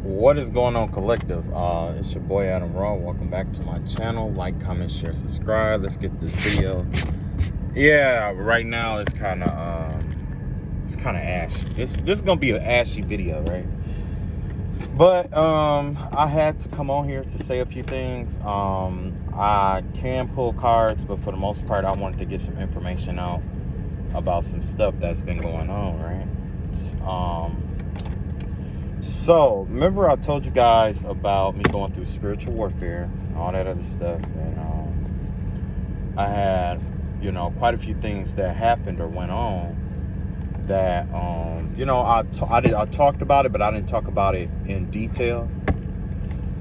What is going on, collective? It's your boy Adam Raw. Welcome back to my channel. Like, comment, share, subscribe. Let's get this video. Yeah, right now it's kind of ashy. This is gonna be an ashy video, right? But I had to come on here to say a few things. I can pull cards, but for the most part, I wanted to get some information out about some stuff that's been going on, right? So, remember I told you guys about me going through spiritual warfare and all that other stuff, and I had, quite a few things that happened or went on that, I talked about it, but I didn't talk about it in detail.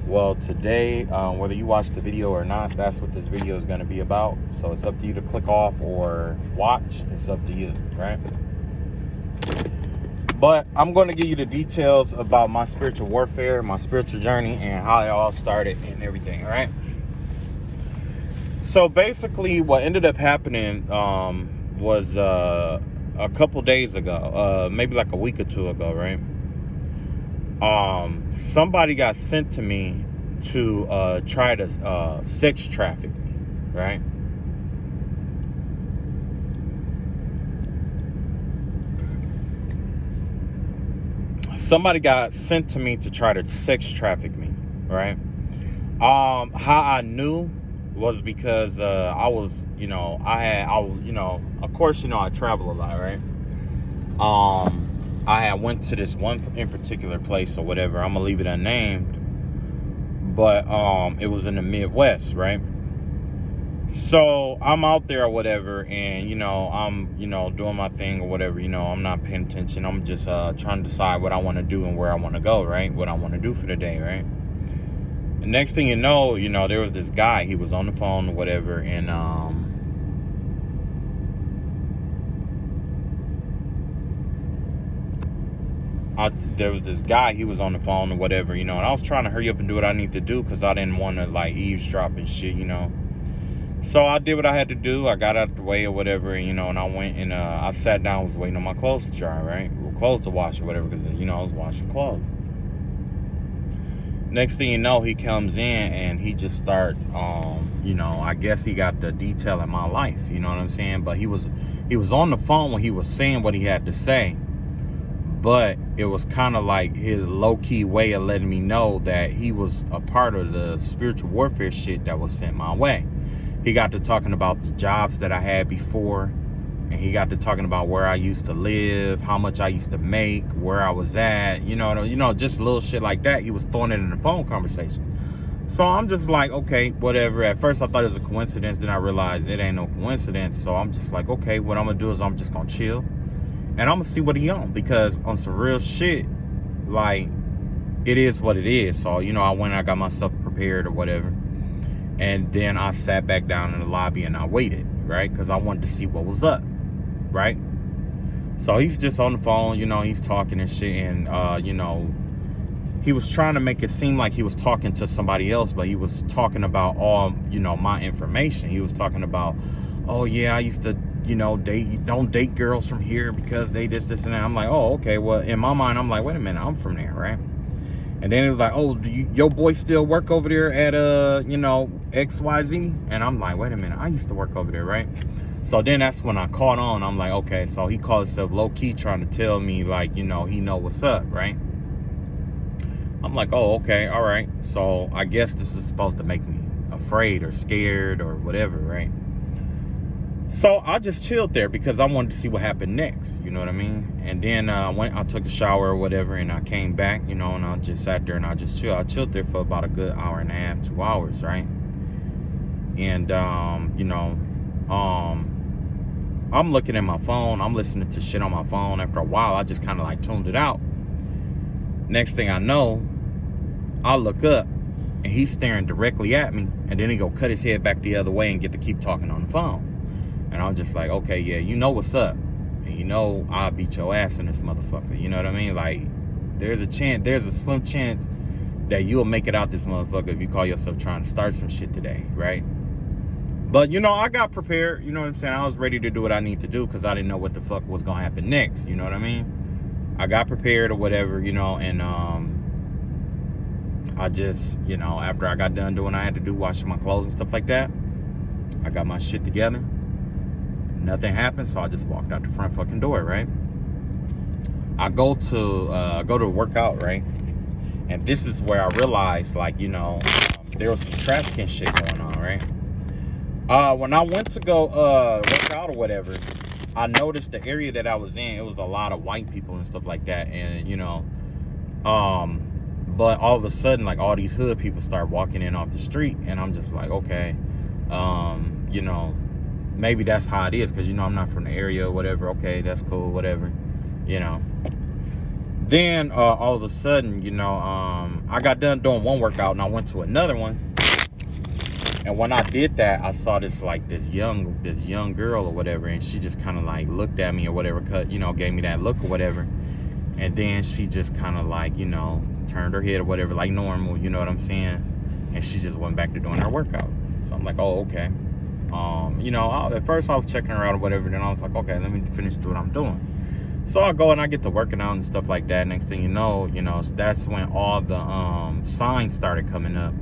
Well, today, whether you watch the video or not, that's what this video is going to be about. So it's up to you to click off or watch. It's up to you, right? But I'm going to give you the details about my spiritual warfare, my spiritual journey, and how it all started and everything, right? So basically what ended up happening was a couple days ago, maybe like a week or two ago, right? Somebody got sent to me to try to sex traffic me, right? Somebody got sent to me to try to sex traffic me, right? How I knew was because of course, I travel a lot, right? I had went to this one in particular place or whatever. I'm gonna leave it unnamed, but it was in the Midwest, right? So I'm out there or whatever, and I'm doing my thing or whatever. I'm not paying attention. I'm just trying to decide what I want to do and where I want to go, right? What I want to do for the day, right? And next thing you know, there was this guy. He was on the phone or whatever, and there was this guy. He was on the phone or whatever, and I was trying to hurry up and do what I need to do because I didn't want to like eavesdrop and shit, So I did what I had to do. I got out of the way or whatever, and I went and I sat down, was waiting on my clothes to dry, right? Or clothes to wash or whatever, because, I was washing clothes. Next thing you know, he comes in and he just starts, I guess he got the detail in my life, you know what I'm saying? But he was on the phone when he was saying what he had to say. But it was kind of like his low-key way of letting me know that he was a part of the spiritual warfare shit that was sent my way. He got to talking about the jobs that I had before, and he got to talking about where I used to live, how much I used to make, where I was at, just little shit like that. He was throwing it in the phone conversation. So I'm just like, okay, whatever. At first I thought it was a coincidence, then I realized it ain't no coincidence. So I'm just like, okay, what I'm gonna do is I'm just gonna chill, and I'm gonna see what he on, because on some real shit, like, it is what it is. So, I went and I got myself prepared or whatever. And then I sat back down in the lobby and I waited, right? Because I wanted to see what was up, right? So he's just on the phone, he's talking and shit. And, he was trying to make it seem like he was talking to somebody else, but he was talking about all, my information. He was talking about, oh, yeah, I used to, don't date girls from here because they this, and that. I'm like, oh, okay. Well, in my mind, I'm like, wait a minute, I'm from there, right? And then it was like, oh, your boy still work over there at, XYZ? And I'm like, wait a minute, I used to work over there, right? So then that's when I caught on. I'm like, okay, so he called himself low-key trying to tell me, like, he know what's up, right? I'm like, oh, okay, all right. So I guess this is supposed to make me afraid or scared or whatever, right? So I just chilled there because I wanted to see what happened next, you know what I mean? And then I took a shower or whatever, and I came back, and I just sat there and I just chilled. I chilled there for about a good hour and a half, 2 hours, right? And I'm looking at my phone. I'm listening to shit on my phone. After a while, I just kind of like tuned it out. Next thing I know, I look up and he's staring directly at me, and then he go cut his head back the other way and get to keep talking on the phone. And I'm just like, okay, yeah, you know what's up. And I'll beat your ass in this motherfucker. You know what I mean? Like, there's a slim chance that you'll make it out this motherfucker if you call yourself trying to start some shit today, right? But, I got prepared. You know what I'm saying? I was ready to do what I need to do because I didn't know what the fuck was going to happen next. You know what I mean? I got prepared or whatever, and I just, after I got done doing what I had to do, washing my clothes and stuff like that, I got my shit together. Nothing happened, so I just walked out the front fucking door, right? I go to work out, right? And this is where I realized, like, there was some trafficking shit going on, right? When I went to go work out or whatever, I noticed the area that I was in, it was a lot of white people and stuff like that. And, but all of a sudden, like, all these hood people start walking in off the street. And I'm just like, okay, maybe that's how it is. Because, I'm not from the area or whatever. Okay, that's cool, whatever, Then all of a sudden, I got done doing one workout and I went to another one. And when I did that, I saw this young girl or whatever, and she just kind of like looked at me or whatever, gave me that look or whatever. And then she just kind of like, turned her head or whatever, like normal, you know what I'm saying? And she just went back to doing her workout. So I'm like, oh, okay. At first I was checking her out or whatever, then I was like, okay, let me finish doing what I'm doing. So I go and I get to working out and stuff like that. Next thing you know, that's when all the signs started coming up,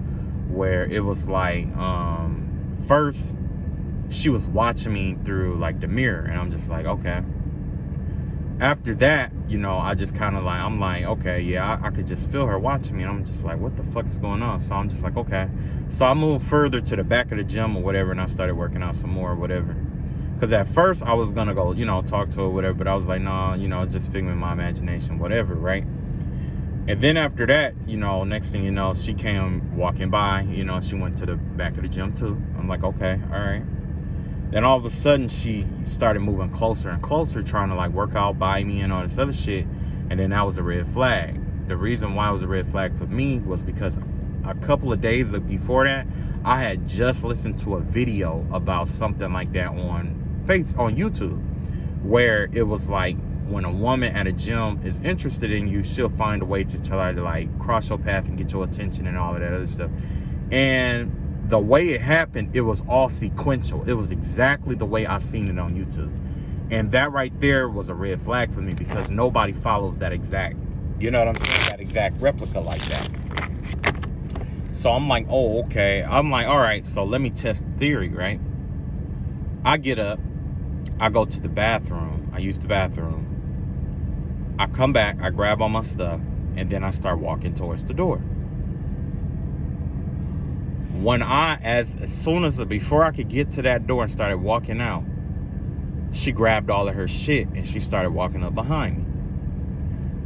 where it was like, first she was watching me through like the mirror, and I'm just like, okay. After that, I just kind of like, I'm like, okay, yeah, I could just feel her watching me, and I'm just like, what the fuck is going on? So I'm just like, okay. So I moved further to the back of the gym or whatever, and I started working out some more or whatever. Because at first I was gonna go, talk to her or whatever, but I was like, nah, it's just figment of my imagination, whatever, right? And then after that, next thing you know, she came walking by, she went to the back of the gym too. I'm like, okay, all right. Then all of a sudden she started moving closer and closer, trying to like work out by me and all this other shit. And then that was a red flag. The reason why it was a red flag for me was because a couple of days before that, I had just listened to a video about something like that on YouTube, where it was like, when a woman at a gym is interested in you, she'll find a way to try to like cross your path and get your attention and all of that other stuff. And the way it happened, it was all sequential. It was exactly the way I seen it on YouTube. And that right there was a red flag for me, because nobody follows that exact, that exact replica like that. So I'm like, oh, okay. I'm like, all right, so let me test the theory, right? I get up, I go to the bathroom, I use the bathroom, I come back, I grab all my stuff, and then I start walking towards the door. Before I could get to that door and started walking out, she grabbed all of her shit and she started walking up behind me.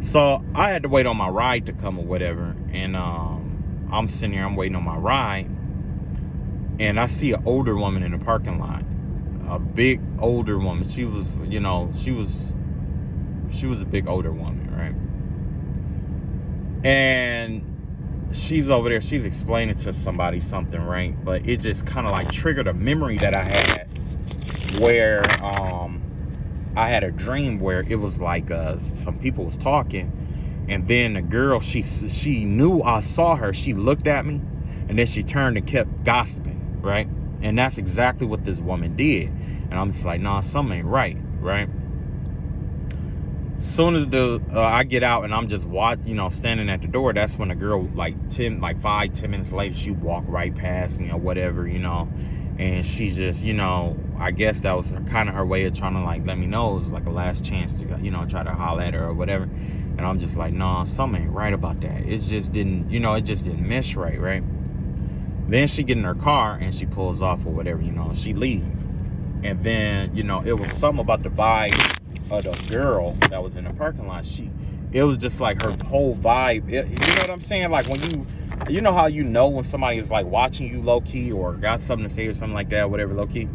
So I had to wait on my ride to come or whatever, and I'm sitting here, I'm waiting on my ride, and I see an older woman in the parking lot, a big older woman. She was a big older woman, right? And she's over there, she's explaining to somebody something, right? But it just kind of like triggered a memory that I had, where I had a dream where it was like some people was talking, and then the girl, she knew I saw her, she looked at me, and then she turned and kept gossiping, right? And that's exactly what this woman did. And I'm just like, nah, something ain't right, right? Soon as I get out and I'm just standing at the door, that's when the girl, like 5-10 minutes later, she walked right past me or whatever, and she just, I guess that was kind of her way of trying to like let me know it was like a last chance to, try to holler at her or whatever. And I'm just like, nah, something ain't right about that. It just didn't, it just didn't mesh right, right? Then she get in her car and she pulls off or whatever, she leave. And then, it was something about the vibe of the girl that was in the parking lot. It was just like her whole vibe. You know what I'm saying? Like when you know how when somebody is like watching you low key or got something to say or something like that, whatever, low key.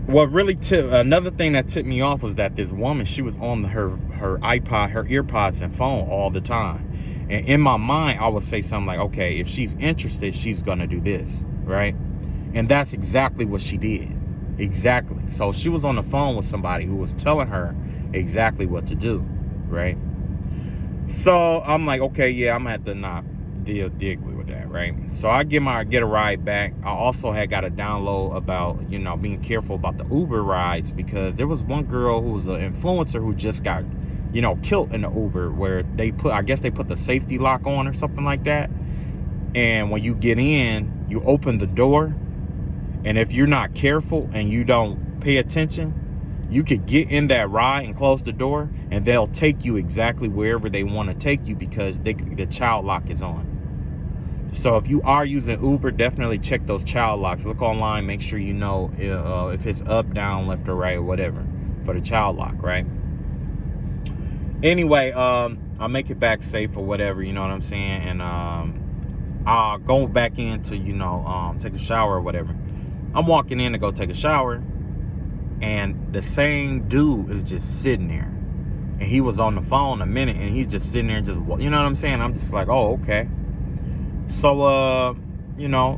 What really another thing that tipped me off was that this woman, she was on her iPod, her earpods and phone all the time. And in my mind, I would say something like, okay, if she's interested, she's gonna do this, right? And that's exactly what she did. Exactly. So she was on the phone with somebody who was telling her exactly what to do, right? So I'm like, okay, yeah, I'm gonna have to not deal with that, right? So I get a ride back. I also had got a download about, being careful about the Uber rides, because there was one girl who was an influencer who just got killed in the Uber, where I guess they put the safety lock on or something like that. And when you get in, you open the door, and if you're not careful and you don't pay attention, you could get in that ride and close the door, and they'll take you exactly wherever they want to take you, because the child lock is on. So if you are using Uber, definitely check those child locks. Look online, make sure you know if it's up, down, left, or right, or whatever for the child lock, right? Anyway, I'll make it back safe or whatever, you know what I'm saying? And I'll go back in to, take a shower or whatever. I'm walking in to go take a shower, and the same dude is just sitting there. And he was on the phone a minute, and he's just sitting there just, you know what I'm saying? I'm just like, oh, okay. So,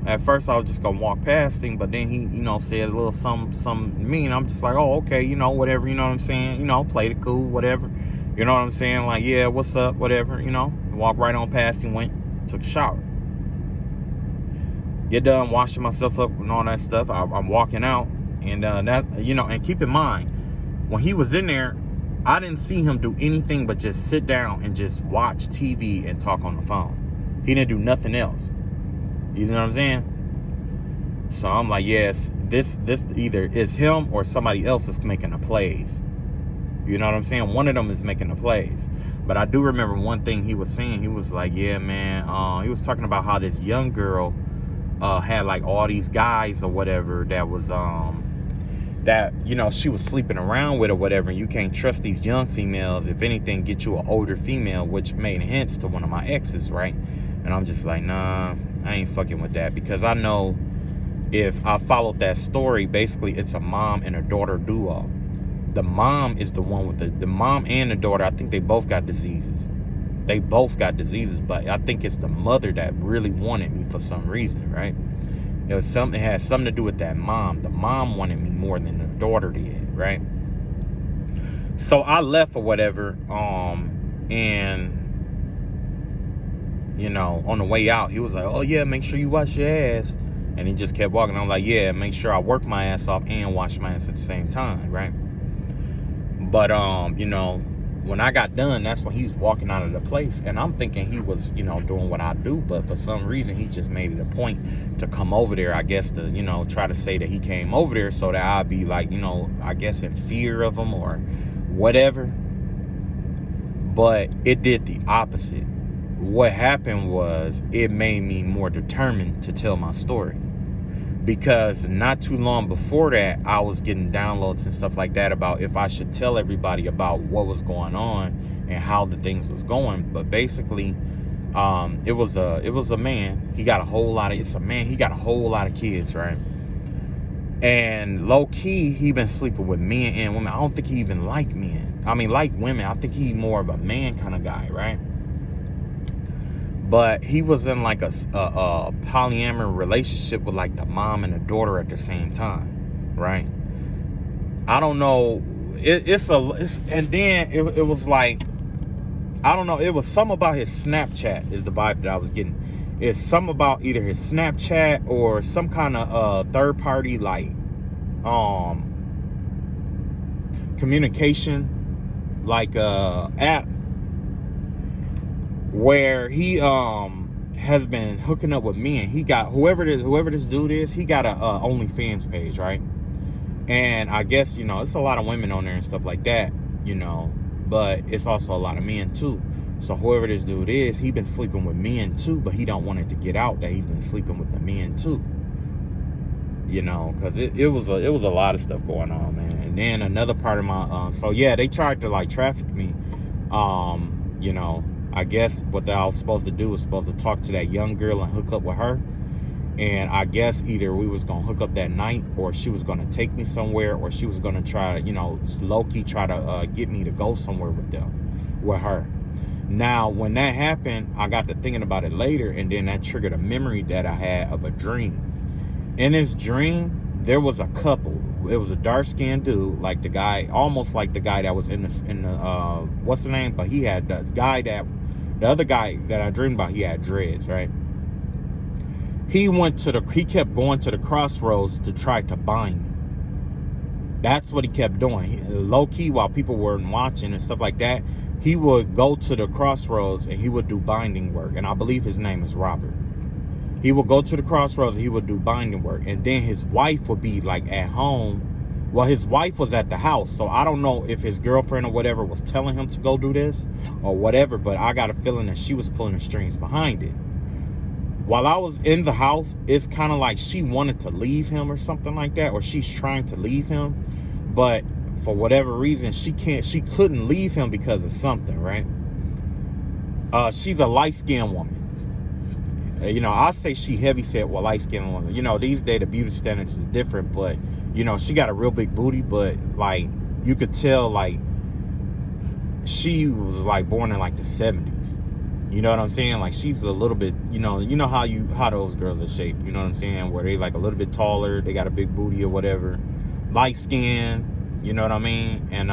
at first I was just gonna walk past him, but then he, said a little something mean. I'm just like, oh, okay, whatever, you know what I'm saying? Played it cool, whatever. You know what I'm saying? Like, yeah, what's up, whatever, Walk right on past him, took a shower. Get done washing myself up and all that stuff. I'm walking out, and and keep in mind, when he was in there, I didn't see him do anything but just sit down and just watch TV and talk on the phone. He didn't do nothing else. You know what I'm saying? So I'm like, yes, this either is him or somebody else is making the plays. You know what I'm saying? One of them is making the plays. But I do remember one thing he was saying. He was like, yeah, man. He was talking about how this young girl had like all these guys or whatever that was that she was sleeping around with or whatever, and you can't trust these young females. If anything, get you an older female, which made hints to one of my exes, right? And I'm just like, nah, I ain't fucking with that, because I know if I followed that story, basically it's a mom and a daughter duo. The mom is the one with the mom and the daughter. I think they both got diseases. But I think it's the mother that really wanted me for some reason, right? It had something to do with that mom. The mom wanted me more than the daughter did, right? So I left or whatever, and on the way out, he was like, oh yeah, make sure you wash your ass. And he just kept walking. I'm like, yeah, make sure I work my ass off and wash my ass at the same time, right? But when I got done, that's when he was walking out of the place, and I'm thinking he was, doing what I do, but for some reason he just made it a point to come over there, I guess, to, try to say that he came over there so that I'd be like, I guess in fear of him or whatever. But it did the opposite. What happened was it made me more determined to tell my story. Because not too long before that, I was getting downloads and stuff like that about if I should tell everybody about what was going on and how the things was going. But basically, it was a man. He got a whole lot of kids, right? And low key, he been sleeping with men and women. I don't think he even like men. I mean, like women. I think he's more of a man kind of guy, right? But he was in like a polyamorous relationship with like the mom and the daughter at the same time, right? I don't know. And then it was like, I don't know. It was something about his Snapchat is the vibe that I was getting. It's something about either his Snapchat or some kind of third party like communication like app, where he has been hooking up with men. He got whoever this dude is, he got a OnlyFans page, right? And I guess it's a lot of women on there and stuff like that, but it's also a lot of men too. So whoever this dude is, he been sleeping with men too, but he don't want it to get out that he's been sleeping with the men too. Because it was a lot of stuff going on, man. And then another part of my so yeah, they tried to like traffic me. I guess what I was supposed to do was supposed to talk to that young girl and hook up with her. And I guess either we was going to hook up that night, or she was going to take me somewhere, or she was going to try to, low-key try to get me to go somewhere with her. Now, when that happened, I got to thinking about it later, and then that triggered a memory that I had of a dream. In this dream, there was a couple. It was a dark-skinned dude, like the guy, almost like the guy that was in the what's the name? But he had the other guy that I dreamed about, he had dreads, right? He kept going to the crossroads to try to bind me. That's what he kept doing. Low key, while people weren't watching and stuff like that, he would go to the crossroads and he would do binding work. And I believe his name is Robert. He would go to the crossroads and he would do binding work. And then his wife would be like at home. Well, his wife was at the house. So I don't know if his girlfriend or whatever was telling him to go do this or whatever. But I got a feeling that she was pulling the strings behind it. While I was in the house, it's kind of like she wanted to leave him or something like that. Or she's trying to leave him. But for whatever reason, she couldn't leave him because of something, right? She's a light-skinned woman. You know, I say she heavy set with light-skinned woman. You know, these days the beauty standards is different, but you know, she got a real big booty, but like you could tell like she was like born in like the 70s. You know what I'm saying? Like she's a little bit, you know how those girls are shaped, you know what I'm saying? Where they like a little bit taller, they got a big booty or whatever. Light skin, you know what I mean? And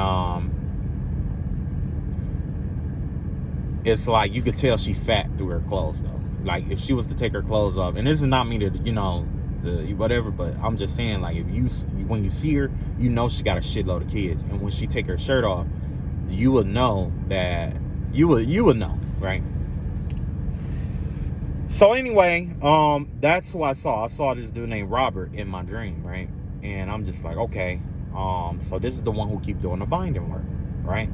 it's like you could tell she fat through her clothes though. Like if she was to take her clothes off, and this is not me to, you know, to whatever, but I'm just saying, like, if when you see her, you know she got a shitload of kids, and when she take her shirt off, you will know that you would know, right? So anyway, that's who I saw. I saw this dude named Robert in my dream, right? And I'm just like, okay, so this is the one who keep doing the binding work, right?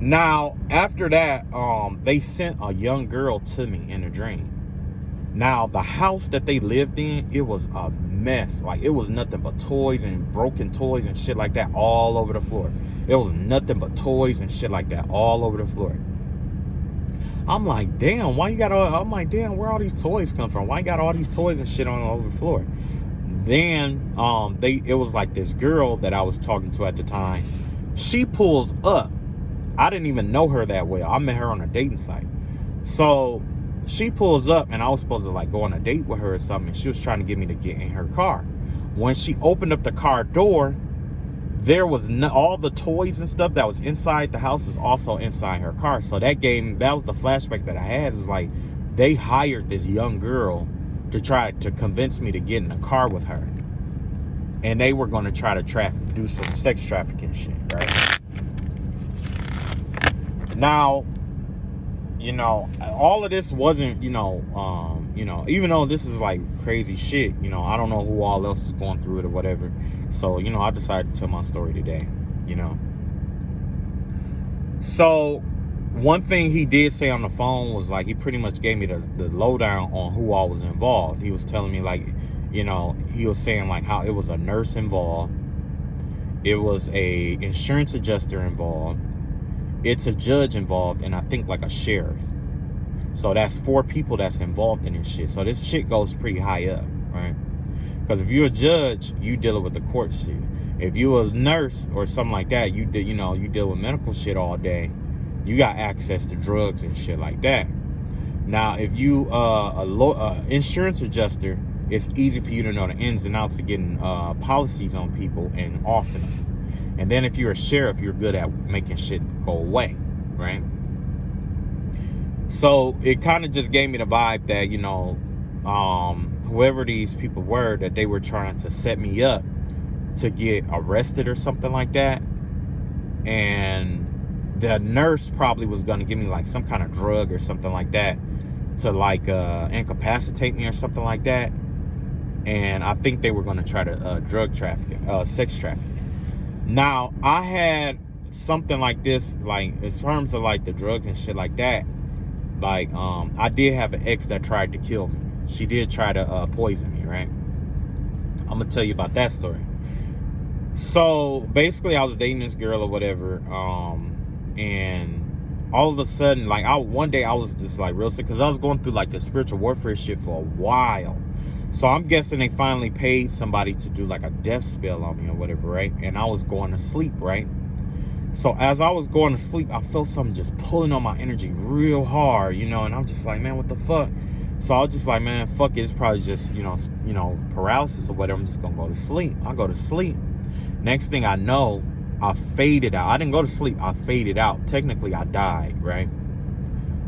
Now, after that, they sent a young girl to me in a dream. Now, the house that they lived in, it was a mess. Like, it was nothing but toys and broken toys and shit like that all over the floor. It was nothing but toys and shit like that all over the floor. I'm like, damn, why you got all... I'm like, damn, where all these toys come from? Why you got all these toys and shit on all over the floor? Then, it was like this girl that I was talking to at the time. She pulls up. I didn't even know her that well. I met her on a dating site. So she pulls up, and I was supposed to like go on a date with her or something. And she was trying to get me to get in her car. When she opened up the car door, there was all the toys and stuff that was inside the house was also inside her car. So that was the flashback that I had. Is like they hired this young girl to try to convince me to get in a car with her, and they were going to try to do some sex trafficking shit, right? Now, you know, all of this wasn't, you know, even though this is like crazy shit, you know, I don't know who all else is going through it or whatever. So, you know, I decided to tell my story today, you know. So, one thing he did say on the phone was like, he pretty much gave me the lowdown on who all was involved. He was telling me like, you know, he was saying like how it was a nurse involved. It was a insurance adjuster involved. It's a judge involved, and I think like a sheriff. So that's 4 people that's involved in this shit. So this shit goes pretty high up, right? Because if you're a judge, you dealing with the court shit. If you're a nurse or something like that, you deal with medical shit all day. You got access to drugs and shit like that. Now, if you insurance adjuster, it's easy for you to know the ins and outs of getting policies on people and offing them. And then if you're a sheriff, you're good at making shit go away, right? So it kind of just gave me the vibe that, you know, whoever these people were, that they were trying to set me up to get arrested or something like that. And the nurse probably was going to give me like some kind of drug or something like that to like incapacitate me or something like that. And I think they were going to try to drug trafficking, sex trafficking. Now, I had something like this, like, in terms of, like, the drugs and shit like that. Like, I did have an ex that tried to kill me. She did try to poison me, right? I'm going to tell you about that story. So, basically, I was dating this girl or whatever, and all of a sudden, like, one day I was just, like, real sick, because I was going through, like, the spiritual warfare shit for a while. So I'm guessing they finally paid somebody to do like a death spell on me or whatever, right? And I was going to sleep, right? So as I was going to sleep, I felt something just pulling on my energy real hard, you know, and I'm just like, man, what the fuck? So I was just like, man, fuck it. It's probably just, you know, paralysis or whatever. I'm just going to go to sleep. I go to sleep. Next thing I know, I faded out. I didn't go to sleep. I faded out. Technically, I died, right?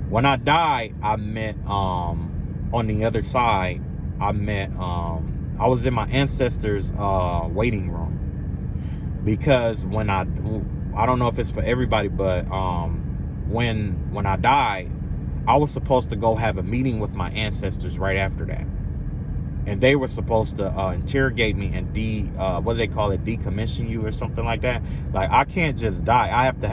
When I died, I met, on the other side, I was in my ancestors' waiting room, because when I don't know if it's for everybody, but when I died, I was supposed to go have a meeting with my ancestors right after that. And they were supposed to interrogate me and what do they call it, decommission you or something like that. Like, I can't just die.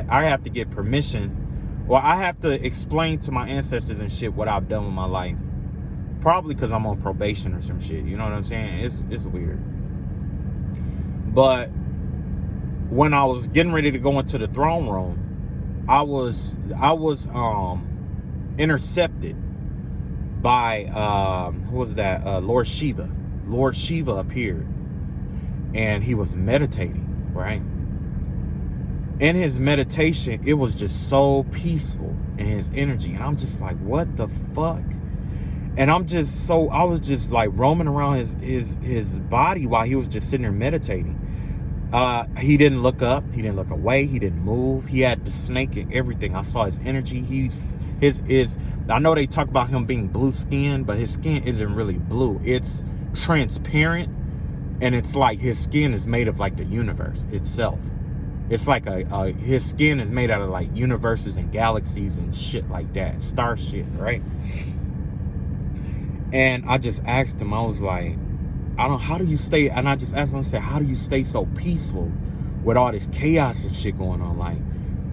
I have to get permission, or I have to explain to my ancestors and shit what I've done with my life. Probably because I'm on probation or some shit. You know what I'm saying? It's weird. But when I was getting ready to go into the throne room, I was intercepted by who was that? Lord Shiva. Lord Shiva appeared, and he was meditating, right? In his meditation, it was just so peaceful in his energy, and I'm just like, what the fuck? And I was just like roaming around his body while he was just sitting there meditating. He didn't look up, he didn't look away, he didn't move. He had the snake and everything. I saw his energy. I know they talk about him being blue skin, but his skin isn't really blue. It's transparent, and it's like his skin is made of like the universe itself. It's like his skin is made out of like universes and galaxies and shit like that, star shit, right? And I just asked him, I was like, how do you stay? And I just asked him, I said, how do you stay so peaceful with all this chaos and shit going on? Like,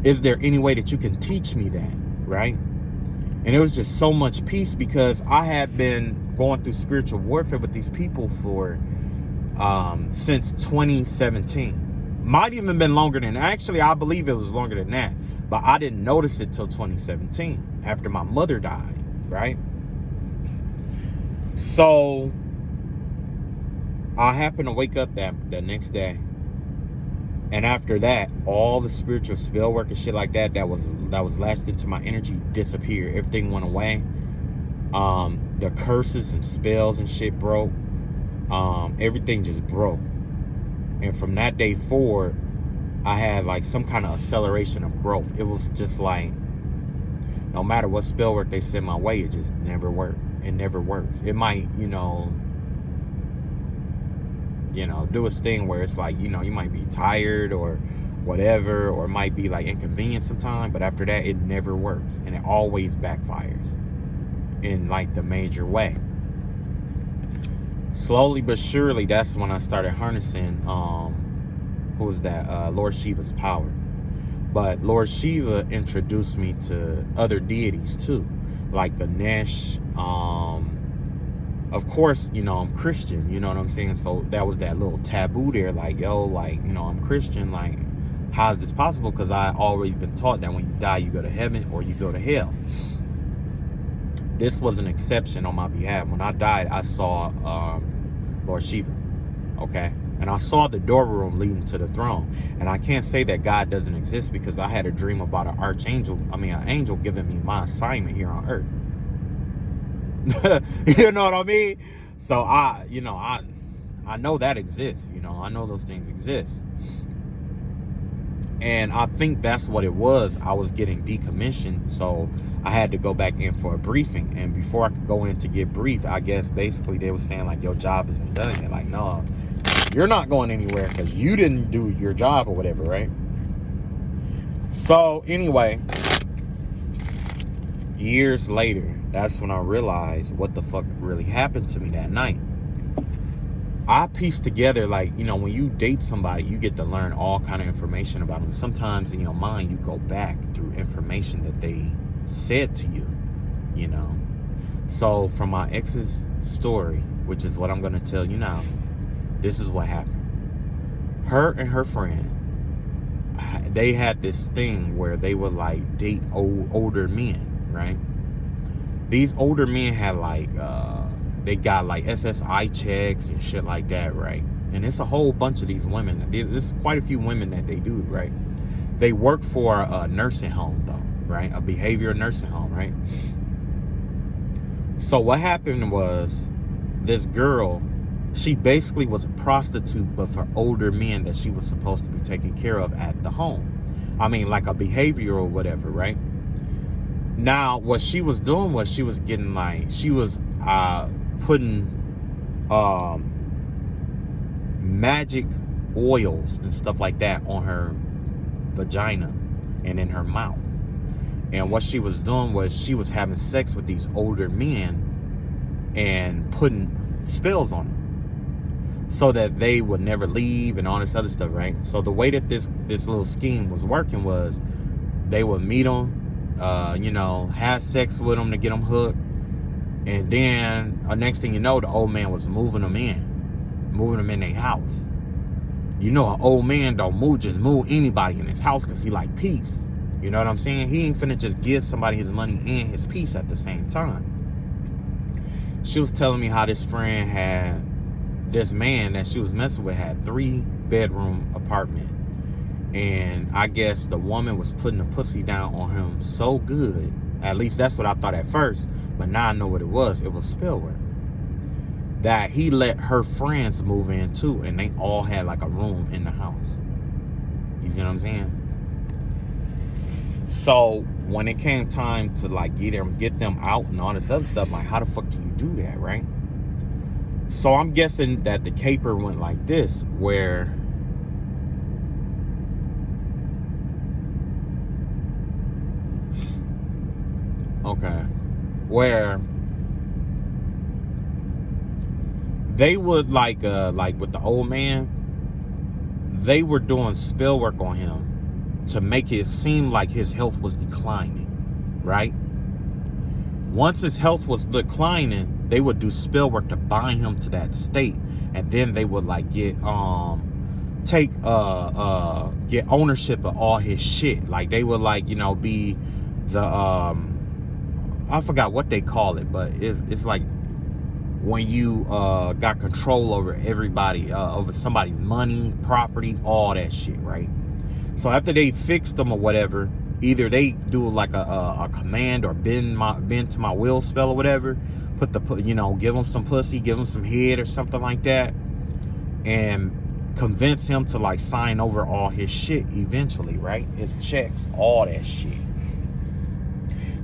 is there any way that you can teach me that, right? And it was just so much peace, because I had been going through spiritual warfare with these people for since 2017. Might even been longer than, actually I believe it was longer than that, but I didn't notice it till 2017 after my mother died, right? So I happened to wake up that next day, and after that, all the spiritual spell work and shit like that was lashed into my energy disappeared. Everything went away. The curses and spells and shit broke. Everything just broke. And from that day forward, I had like some kind of acceleration of growth. It was just like, no matter what spell work they send my way, it just never worked. It never works. It might, do its thing where it's like, you might be tired or whatever, or it might be like inconvenient sometime, but after that, it never works, and it always backfires in like the major way. Slowly but surely, that's when I started harnessing Lord Shiva's power. But Lord Shiva introduced me to other deities too, like Ganesh. Of course, I'm Christian, you know what I'm saying? So that was that little taboo there, like, I'm Christian, like, how is this possible? Because I always been taught that when you die, you go to heaven or you go to hell. This was an exception on my behalf. When I died, I saw Lord Shiva, okay? And I saw the door room leading to the throne. And I can't say that God doesn't exist, because I had a dream about an angel giving me my assignment here on earth. You know what I mean? So I know that exists. I know those things exist. And I think that's what it was. I was getting decommissioned, so I had to go back in for a briefing. And before I could go in to get briefed, I guess basically they were saying like, your job isn't done yet. Like, no, you're not going anywhere because you didn't do your job or whatever, right? So anyway, years later, that's when I realized what the fuck really happened to me that night. I pieced together, like, when you date somebody, you get to learn all kind of information about them. Sometimes in your mind, you go back through information that they said to you, So from my ex's story, which is what I'm going to tell you now, this is what happened. Her and her friend, they had this thing where they would like date older men, right? These older men had like, they got like SSI checks and shit like that, right? And it's a whole bunch of these women. There's quite a few women that they do, right? They work for a nursing home though, right? A behavioral nursing home, right? So what happened was, this girl, she basically was a prostitute, but for older men that she was supposed to be taking care of at the home. Like a behavioral or whatever, right? Now, what she was doing was she was getting like, she was putting magic oils and stuff like that on her vagina and in her mouth. And what she was doing was she was having sex with these older men and putting spells on them so that they would never leave and all this other stuff, right? So the way that this little scheme was working was they would meet them, have sex with them to get them hooked. And then next thing you know, the old man was moving them in their house. You know, an old man don't just move anybody in his house because he like peace. You know what I'm saying? He ain't finna just give somebody his money and his peace at the same time. She was telling me how this friend had, this man that she was messing with had 3-bedroom apartment. And I guess the woman was putting the pussy down on him so good. At least that's what I thought at first. But now I know what it was. It was spell work. That he let her friends move in too. And they all had like a room in the house. You see what I'm saying? So when it came time to like get them out and all this other stuff, like how the fuck do you do that, right? So I'm guessing that the caper went like this, where they would like with the old man, they were doing spell work on him to make it seem like his health was declining, right? Once his health was declining, they would do spell work to bind him to that state, and then they would like get ownership of all his shit. Like they would like, be the I forgot what they call it, but it's like when you got control over everybody, over somebody's money, property, all that shit, right? So after they fix them or whatever, either they do like a command or bend to my will spell or whatever, give him some pussy, give him some head or something like that, and convince him to like sign over all his shit eventually, right? His checks, all that shit.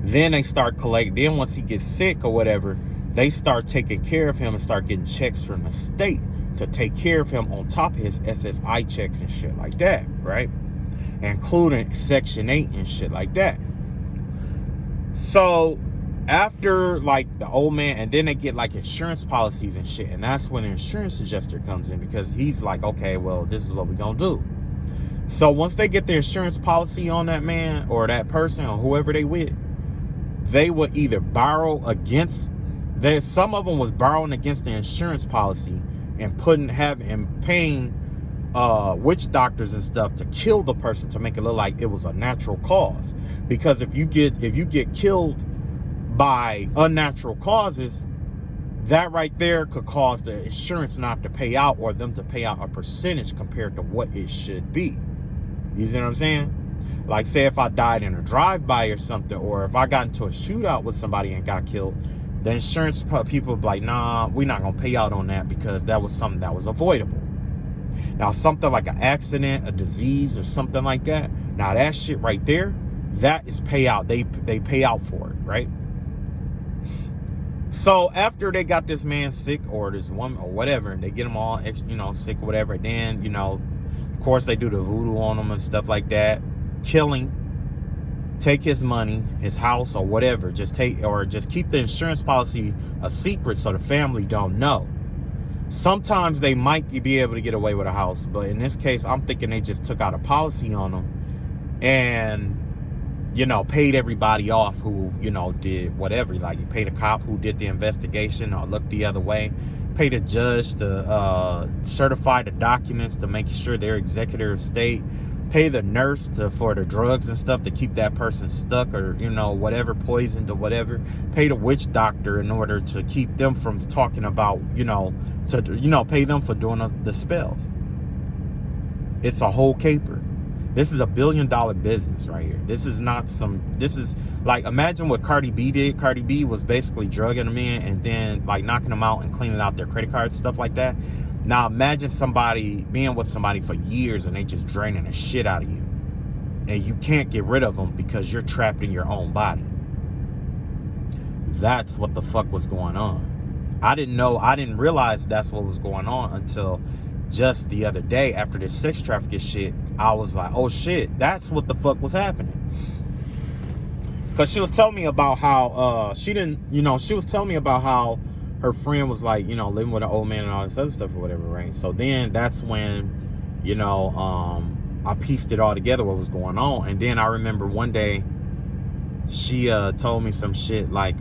Then they start collecting. Then once he gets sick or whatever, they start taking care of him and start getting checks from the state to take care of him on top of his SSI checks and shit like that, right? Including Section 8 and shit like that. So after like the old man, and then they get like insurance policies and shit, and that's when the insurance adjuster comes in, because he's like, okay, well, this is what we're gonna do. So once they get the insurance policy on that man or that person or whoever they with, they would either borrow against, some of them was borrowing against the insurance policy and paying witch doctors and stuff to kill the person to make it look like it was a natural cause. Because if you get killed by unnatural causes, that right there could cause the insurance not to pay out, or them to pay out a percentage compared to what it should be. You see what I'm saying? Like, say if I died in a drive-by or something, or if I got into a shootout with somebody and got killed, the insurance people would be like, nah, we're not gonna pay out on that because that was something that was avoidable. Now, something like an accident, a disease, or something like that, now that shit right there, that is payout. They pay out for it, right? So after they got this man sick, or this woman, or whatever, they get them all, sick or whatever, then, of course, they do the voodoo on them and stuff like that. Killing, take his money, his house, or whatever. Just keep the insurance policy a secret so the family don't know. Sometimes they might be able to get away with a house, but in this case, I'm thinking they just took out a policy on them and, paid everybody off who, did whatever. Like, you paid a cop who did the investigation or looked the other way, paid a judge to certify the documents to make sure they're executor of state, pay the nurse for the drugs and stuff to keep that person stuck, or whatever, poisoned or whatever, pay the witch doctor in order to keep them from talking about, pay them for doing the spells. It's a whole caper. This is $1 billion business right here. This is like, imagine what Cardi B did. Cardi B was basically drugging them in and then like knocking them out and cleaning out their credit cards, stuff like that. Now imagine somebody being with somebody for years and they just draining the shit out of you, and you can't get rid of them because you're trapped in your own body. That's what the fuck was going on. I didn't realize that's what was going on until just the other day after this sex trafficking shit, I was like, oh shit, that's what the fuck was happening. Because she was telling me about how she was telling me about how her friend was like, living with an old man and all this other stuff or whatever, right? So then that's when, I pieced it all together, what was going on. And then I remember one day she told me some shit like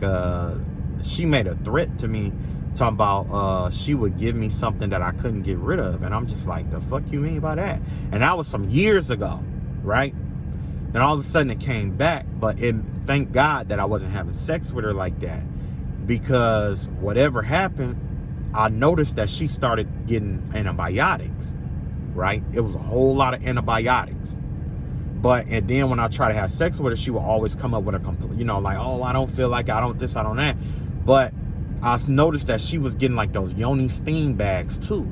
she made a threat to me talking about she would give me something that I couldn't get rid of. And I'm just like, the fuck you mean by that? And that was some years ago, right? Then all of a sudden it came back, but thank God that I wasn't having sex with her like that, because whatever happened, I noticed that she started getting antibiotics, right? It was a whole lot of antibiotics. And then when I try to have sex with her, she will always come up with a complete, like, oh, I don't feel like I don't this, I don't that. But I noticed that she was getting like those yoni steam bags too,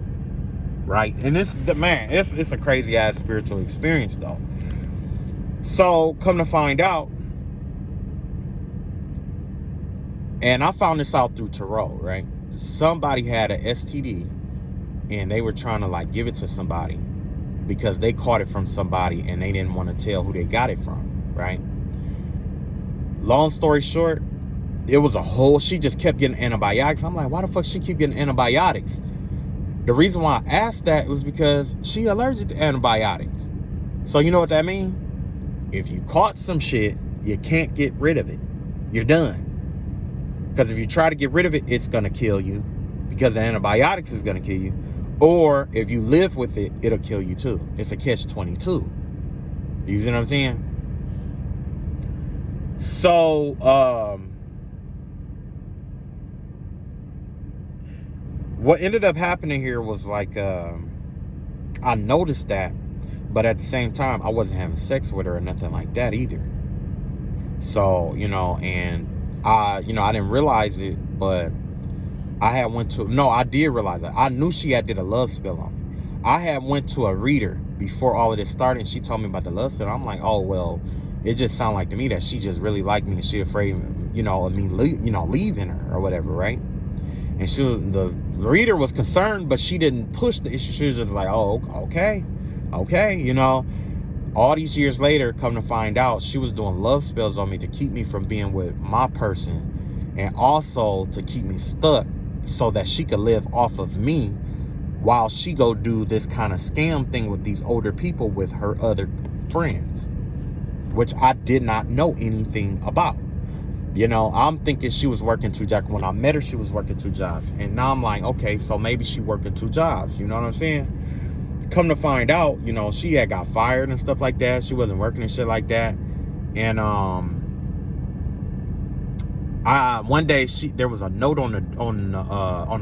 right? And it's a crazy ass spiritual experience though. So come to find out, and I found this out through tarot, right? Somebody had an STD and they were trying to like give it to somebody because they caught it from somebody and they didn't want to tell who they got it from, right? Long story short, it was she just kept getting antibiotics. I'm like, why the fuck she keep getting antibiotics? The reason why I asked that was because she allergic to antibiotics. So you know what that means? If you caught some shit, you can't get rid of it. You're done. Because if you try to get rid of it, it's going to kill you. Because the antibiotics is going to kill you. Or if you live with it, it'll kill you too. It's a catch-22. You see what I'm saying? So, what ended up happening here was like, I noticed that. But at the same time, I wasn't having sex with her or nothing like that either. So, and I didn't realize it, but I did realize it. I knew she had did a love spell on me. I had went to a reader before all of this started, and she told me about the love spell. I'm like, oh, well, it just sounded like to me that she just really liked me and she afraid, of me, leaving her or whatever, right? And the reader was concerned, but she didn't push the issue. She was just like, oh, okay. All these years later, come to find out, she was doing love spells on me to keep me from being with my person, and also to keep me stuck so that she could live off of me while she go do this kind of scam thing with these older people with her other friends, which I did not know anything about. I'm thinking she was working 2 jobs. When I met her, she was working 2 jobs. And now I'm like, okay, so maybe she working 2 jobs. You know what I'm saying? Come to find out, she had got fired and stuff like that. She wasn't working and shit like that. And one day there was a note on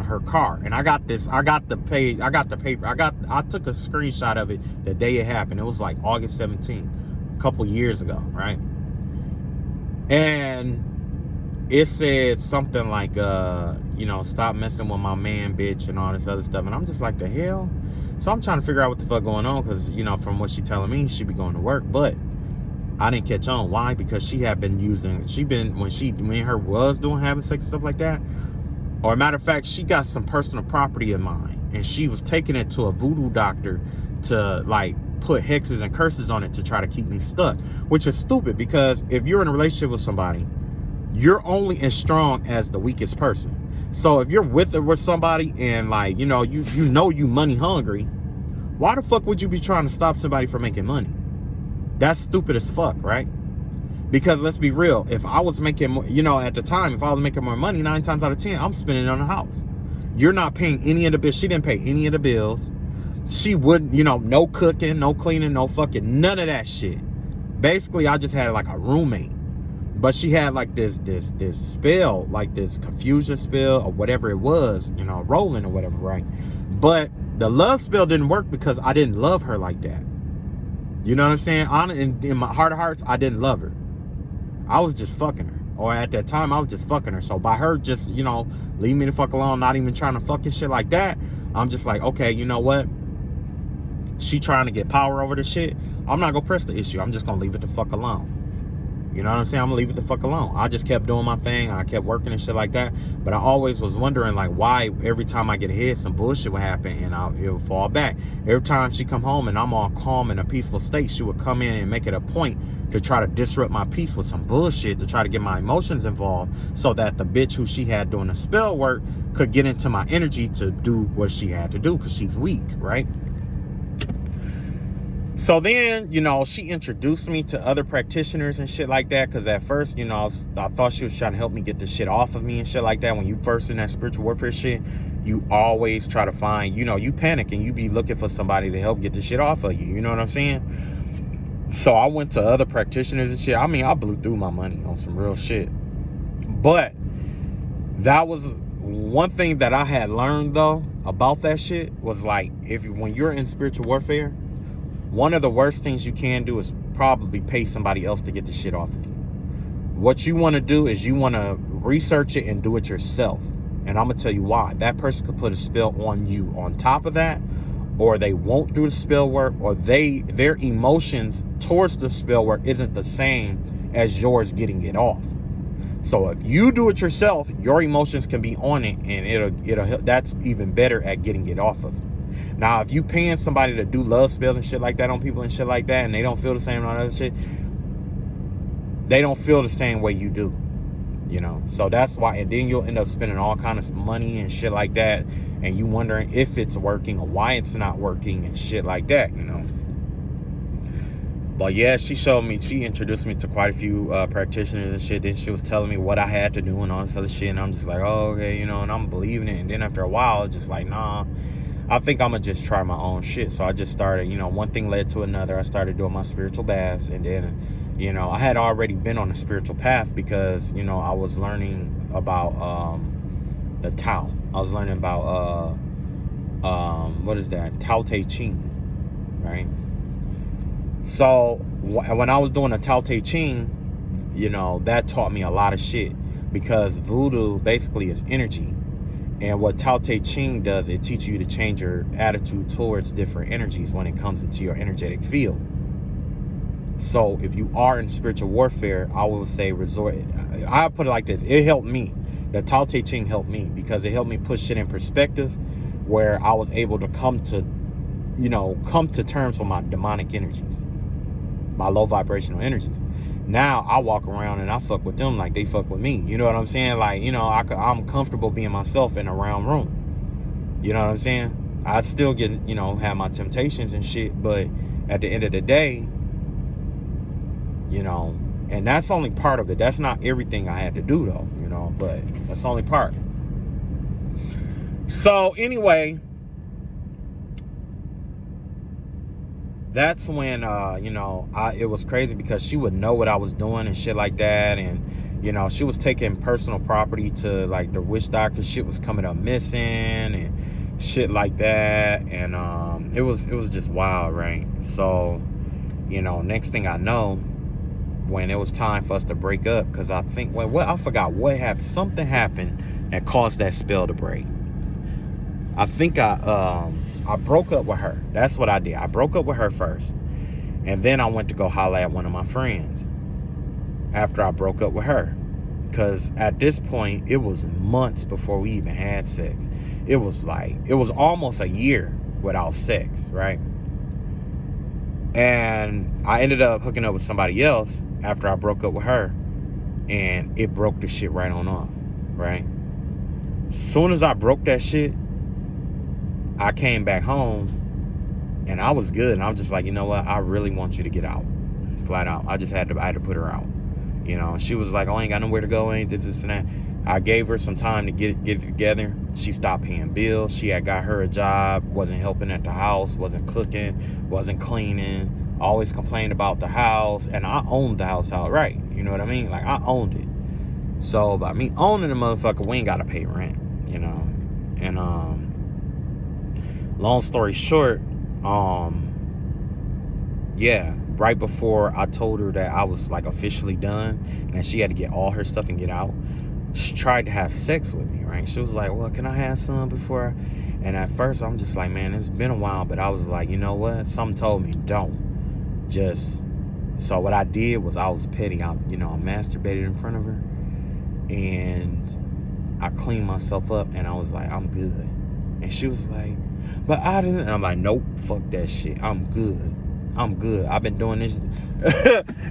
her car, and I took a screenshot of it the day it happened. It was like August 17th, a couple years ago, right? And it said something like, stop messing with my man, bitch, and all this other stuff. And I'm just like, the hell? So I'm trying to figure out what the fuck going on, because, from what she telling me, she be going to work. But I didn't catch on. Why? Because she had been when her was having sex and stuff like that. Or a matter of fact, she got some personal property in mind, and she was taking it to a voodoo doctor to like put hexes and curses on it to try to keep me stuck, which is stupid, because if you're in a relationship with somebody, you're only as strong as the weakest person. So if you're with somebody and like, you money hungry, why the fuck would you be trying to stop somebody from making money? That's stupid as fuck, right? Because let's be real, if I was making, at the time, if I was making more money, 9 times out of 10, I'm spending it on a house. You're not paying any of the bills. She didn't pay any of the bills. She wouldn't, no cooking, no cleaning, no fucking, none of that shit. Basically, I just had like a roommate. But she had like this spell, like this confusion spell or whatever it was, rolling or whatever, right? But the love spell didn't work because I didn't love her like that. You know what I'm saying? In my heart of hearts, I didn't love her. I was just fucking her. Or at that time, I was just fucking her. So by her just, leave me the fuck alone, not even trying to fucking shit like that, I'm just like, okay, you know what? She trying to get power over the shit. I'm not gonna press the issue. I'm just gonna leave it the fuck alone. You know what I'm saying? I'm gonna leave it the fuck alone. I just kept doing my thing. I kept working and shit like that. But I always was wondering, like, why every time I get hit, some bullshit would happen and it would fall back. Every time she come home and I'm all calm in a peaceful state, she would come in and make it a point to try to disrupt my peace with some bullshit, to try to get my emotions involved, so that the bitch who she had doing the spell work could get into my energy to do what she had to do, because she's weak, right? So then, you know, she introduced me to other practitioners and shit like that. Because at first, you know, I thought she was trying to help me get the shit off of me and shit like that. When you first in that spiritual warfare shit, you always try to find, you know, you panic and you be looking for somebody to help get the shit off of you. You know what I'm saying? So I went to other practitioners and shit. I mean, I blew through my money on some real shit. But that was one thing that I had learned, though, about that shit was, like, when you're in spiritual warfare, one of the worst things you can do is probably pay somebody else to get the shit off of you. What you want to do is you want to research it and do it yourself. And I'm going to tell you why. That person could put a spell on you on top of that, or they won't do the spell work, or their emotions towards the spell work isn't the same as yours getting it off. So if you do it yourself, your emotions can be on it, and it'll that's even better at getting it off of you. Now, if you paying somebody to do love spells and shit like that on people and shit like that, and they don't feel the same on other shit, they don't feel the same way you do, you know? So that's why, and then you'll end up spending all kinds of money and shit like that, and you wondering if it's working or why it's not working and shit like that, you know? But yeah, she introduced me to quite a few practitioners and shit. Then she was telling me what I had to do and all this other shit, and I'm just like, oh, okay, you know, and I'm believing it. And then after a while, it's just like, nah, I think I'm gonna just try my own shit. So I just started, you know, one thing led to another. I started doing my spiritual baths, and then, you know, I had already been on a spiritual path because, you know, I was learning about the Tao. I was learning about what is that? Tao Te Ching, right? So when I was doing the Tao Te Ching, you know, that taught me a lot of shit, because voodoo basically is energy. And what Tao Te Ching does, it teaches you to change your attitude towards different energies when it comes into your energetic field. So if you are in spiritual warfare, I will say I put it like this. It helped me. The Tao Te Ching helped me because it helped me put shit in perspective, where I was able to come to terms with my demonic energies, my low vibrational energies. Now I walk around and I fuck with them like they fuck with me. You know what I'm saying? Like, you know, I'm comfortable being myself in a round room. You know what I'm saying? I still get, you know, have my temptations and shit, but at the end of the day, you know, and that's only part of it. That's not everything I had to do, though, you know, but that's only part. So anyway, that's when, you know, it was crazy because she would know what I was doing and shit like that. And, you know, she was taking personal property to, like, the witch doctor. Shit was coming up missing and shit like that. And it was just wild, right? So, you know, next thing I know, when it was time for us to break up, because I think, I forgot what happened. Something happened that caused that spell to break. I think I broke up with her. That's what I did. I broke up with her first. And then I went to go holler at one of my friends after I broke up with her. Because at this point, it was months before we even had sex. It was almost a year without sex, right? And I ended up hooking up with somebody else after I broke up with her. And it broke the shit right on off, right? Soon as I broke that shit, I came back home and I was good. And I was just like, you know what? I really want you to get out. Flat out. I had to put her out. You know, she was like, oh, I ain't got nowhere to go. Ain't this and that. I gave her some time to get it together. She stopped paying bills. She had got her a job, wasn't helping at the house, wasn't cooking, wasn't cleaning, always complained about the house. And I owned the house outright. You know what I mean? Like, I owned it. So by me owning the motherfucker, we ain't got to pay rent, you know. And long story short, yeah, right before I told her that I was, like, officially done and that she had to get all her stuff and get out, she tried to have sex with me, right? She was like, well, can I have some before? And at first, I'm just like, man, it's been a while. But I was like, you know what? Something told me, don't. Just So what I did was I was petty. I masturbated in front of her, and I cleaned myself up, and I was like, I'm good. And she was like, but I didn't. And I'm like, nope, fuck that shit. I'm good. I've been doing this.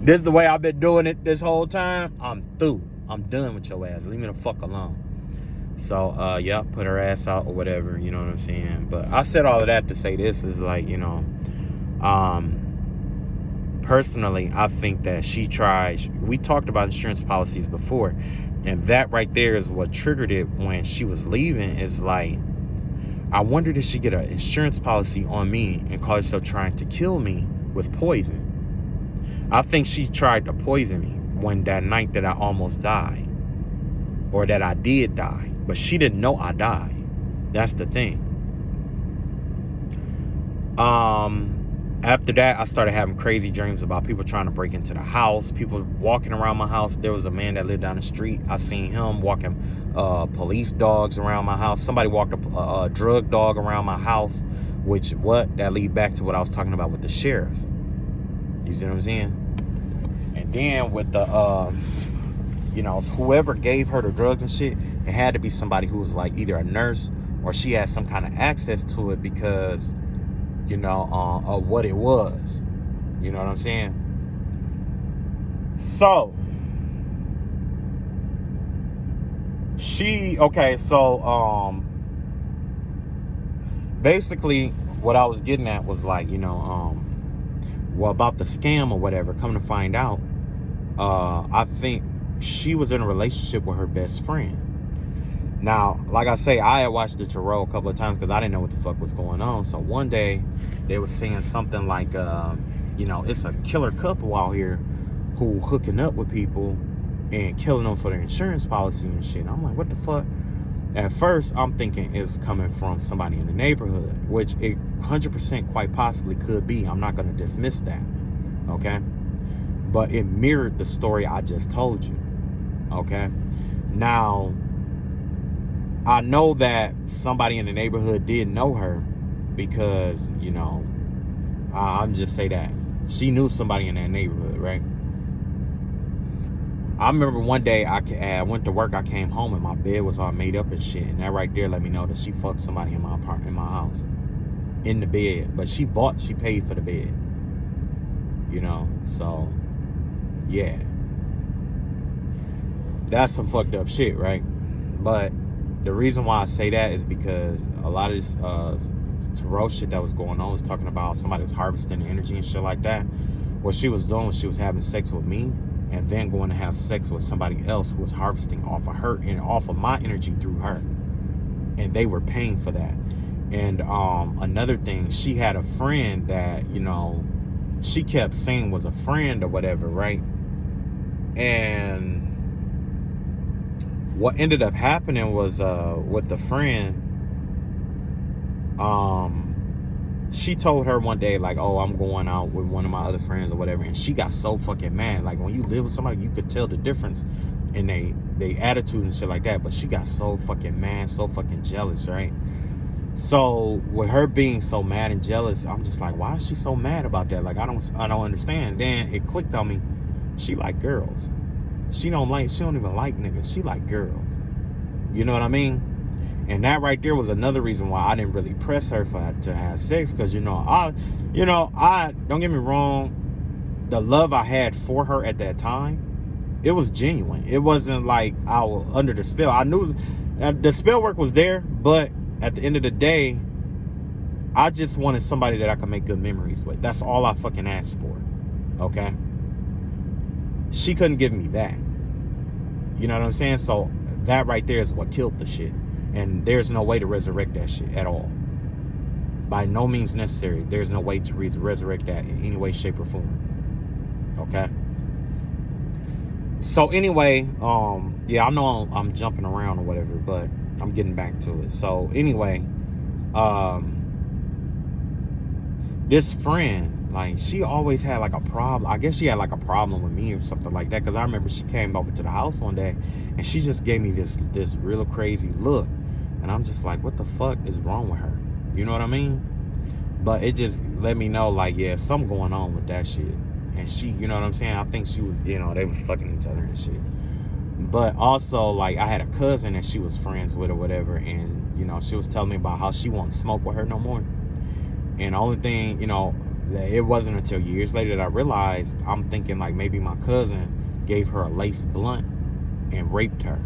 This is the way I've been doing it this whole time. I'm through. I'm done with your ass. Leave me the fuck alone. So, yeah, put her ass out or whatever. You know what I'm saying? But I said all of that to say this is like, personally, I think that she tried. We talked about insurance policies before, and that right there is what triggered it when she was leaving. Is like, I wonder, did she get an insurance policy on me and call herself trying to kill me with poison? I think she tried to poison me when that night that I almost died, or that I did die, but she didn't know I died. That's the thing. After that, I started having crazy dreams about people trying to break into the house, people walking around my house. There was a man that lived down the street. I seen him walking police dogs around my house. Somebody walked a drug dog around my house, that lead back to what I was talking about with the sheriff. You see what I'm saying? And then with the, whoever gave her the drugs and shit, it had to be somebody who was like either a nurse or she had some kind of access to it because, of what it was. You know what I'm saying? So, basically what I was getting at was like, about the scam or whatever. Come to find out, I think she was in a relationship with her best friend. Now, like I say, I had watched the Tarot a couple of times because I didn't know what the fuck was going on. So one day they were saying something like, it's a killer couple out here who hooking up with people and killing them for their insurance policy and shit. I'm like, what the fuck? At first, I'm thinking it's coming from somebody in the neighborhood, which it 100% quite possibly could be. I'm not going to dismiss that, okay? But it mirrored the story I just told you, okay? Now, I know that somebody in the neighborhood did know her because, I'm just say that. She knew somebody in that neighborhood, right? I remember one day I went to work, I came home and my bed was all made up and shit. And that right there let me know that she fucked somebody in my apartment, in my house. In the bed. But she paid for the bed. So, yeah. That's some fucked up shit, right? But the reason why I say that is because a lot of this Tarot shit that was going on was talking about somebody was harvesting energy and shit like that. What she was doing was she was having sex with me and then going to have sex with somebody else who was harvesting off of her and off of my energy through her. And they were paying for that. And another thing, she had a friend that, she kept saying was a friend or whatever, right? And what ended up happening was with the friend, she told her one day like, oh, I'm going out with one of my other friends or whatever, and she got so fucking mad. Like, when you live with somebody, you could tell the difference in they attitude and shit like that. But she got so fucking mad, so fucking jealous, right? So with her being so mad and jealous, I'm just like, why is she so mad about that? Like, I don't understand. Then it clicked on me. She like girls. She don't even like niggas. She like girls. You know what I mean? And that right there was another reason why I didn't really press her to have sex. Because, I don't get me wrong, the love I had for her at that time, it was genuine. It wasn't like I was under the spell. I knew the spell work was there, but at the end of the day, I just wanted somebody that I could make good memories with. That's all I fucking asked for. Okay? She couldn't give me that. You know what I'm saying? So that right there is what killed the shit. And there's no way to resurrect that shit at all. By no means necessary. There's no way to resurrect that in any way, shape, or form. Okay? So anyway, yeah, I know I'm jumping around or whatever, but I'm getting back to it. So anyway, this friend, like, she always had like a problem. I guess she had like a problem with me or something like that. Because I remember she came over to the house one day and she just gave me this real crazy look. And I'm just like, what the fuck is wrong with her? You know what I mean? But it just let me know, like, yeah, something going on with that shit. And she, you know what I'm saying? I think she was, you know, they was fucking each other and shit. But also, like, I had a cousin that she was friends with or whatever, and, you know, she was telling me about how she won't smoke with her no more. And the only thing, you know, it wasn't until years later that I realized, I'm thinking, like, maybe my cousin gave her a laced blunt and raped her.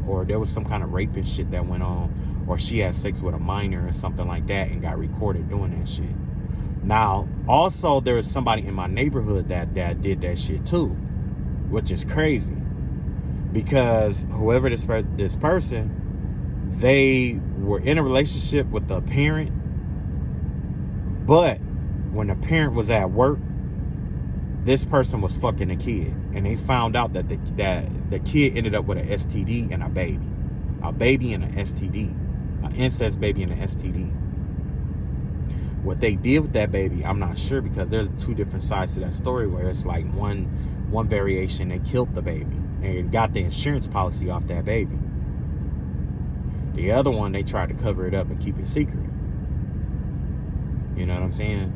Or there was some kind of rape and shit that went on. Or she had sex with a minor or something like that and got recorded doing that shit. Now, also, there was somebody in my neighborhood that did that shit too, which is crazy. Because whoever this person, they were in a relationship with the parent, but when the parent was at work, this person was fucking a kid, and they found out that the kid ended up with an STD and a baby and an STD, an incest baby and an STD. What they did with that baby, I'm not sure, because there's two different sides to that story, where it's like one variation, they killed the baby and got the insurance policy off that baby. The other one, they tried to cover it up and keep it secret. You know what I'm saying?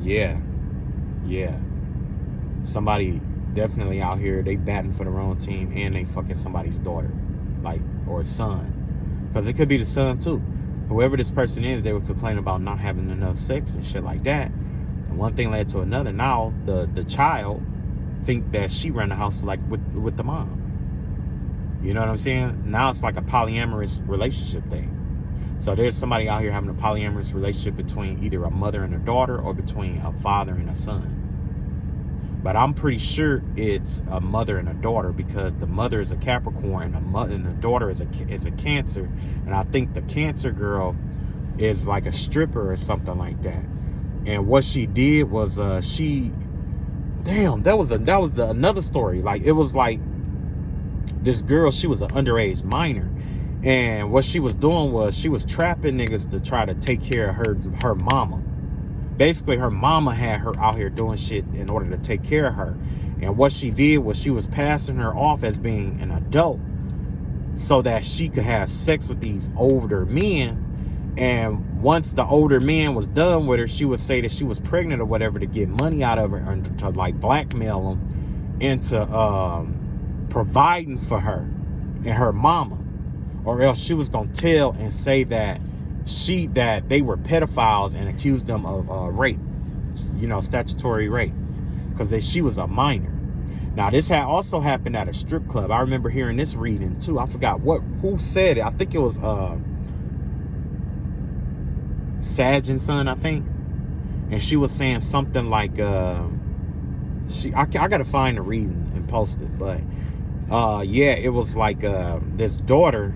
Yeah. Somebody definitely out here, they batting for the wrong team, and they fucking somebody's daughter, like, or son. Because it could be the son too. Whoever this person is, they were complaining about not having enough sex and shit like that. And one thing led to another. Now the child think that she ran the house like with the mom. You know what I'm saying? Now it's like a polyamorous relationship thing. So there's somebody out here having a polyamorous relationship between either a mother and a daughter, or between a father and a son. But I'm pretty sure it's a mother and a daughter, because the mother is a Capricorn and the daughter is a Cancer. And I think the Cancer girl is like a stripper or something like that. And what she did was that was another story. Like, it was like this girl, she was an underage minor. And what she was doing was she was trapping niggas to try to take care of her mama. Basically, her mama had her out here doing shit in order to take care of her. And what she did was she was passing her off as being an adult so that she could have sex with these older men. And once the older man was done with her, she would say that she was pregnant or whatever to get money out of her, and to like blackmail them into providing for her and her mama. Or else she was gonna tell and say that they were pedophiles and accused them of rape, you know, statutory rape, because she was a minor. Now, this had also happened at a strip club. I remember hearing this reading too. I forgot who said it. I think it was Sag and Son, I think. And she was saying something like I gotta find the reading and post it, but yeah, it was like this daughter,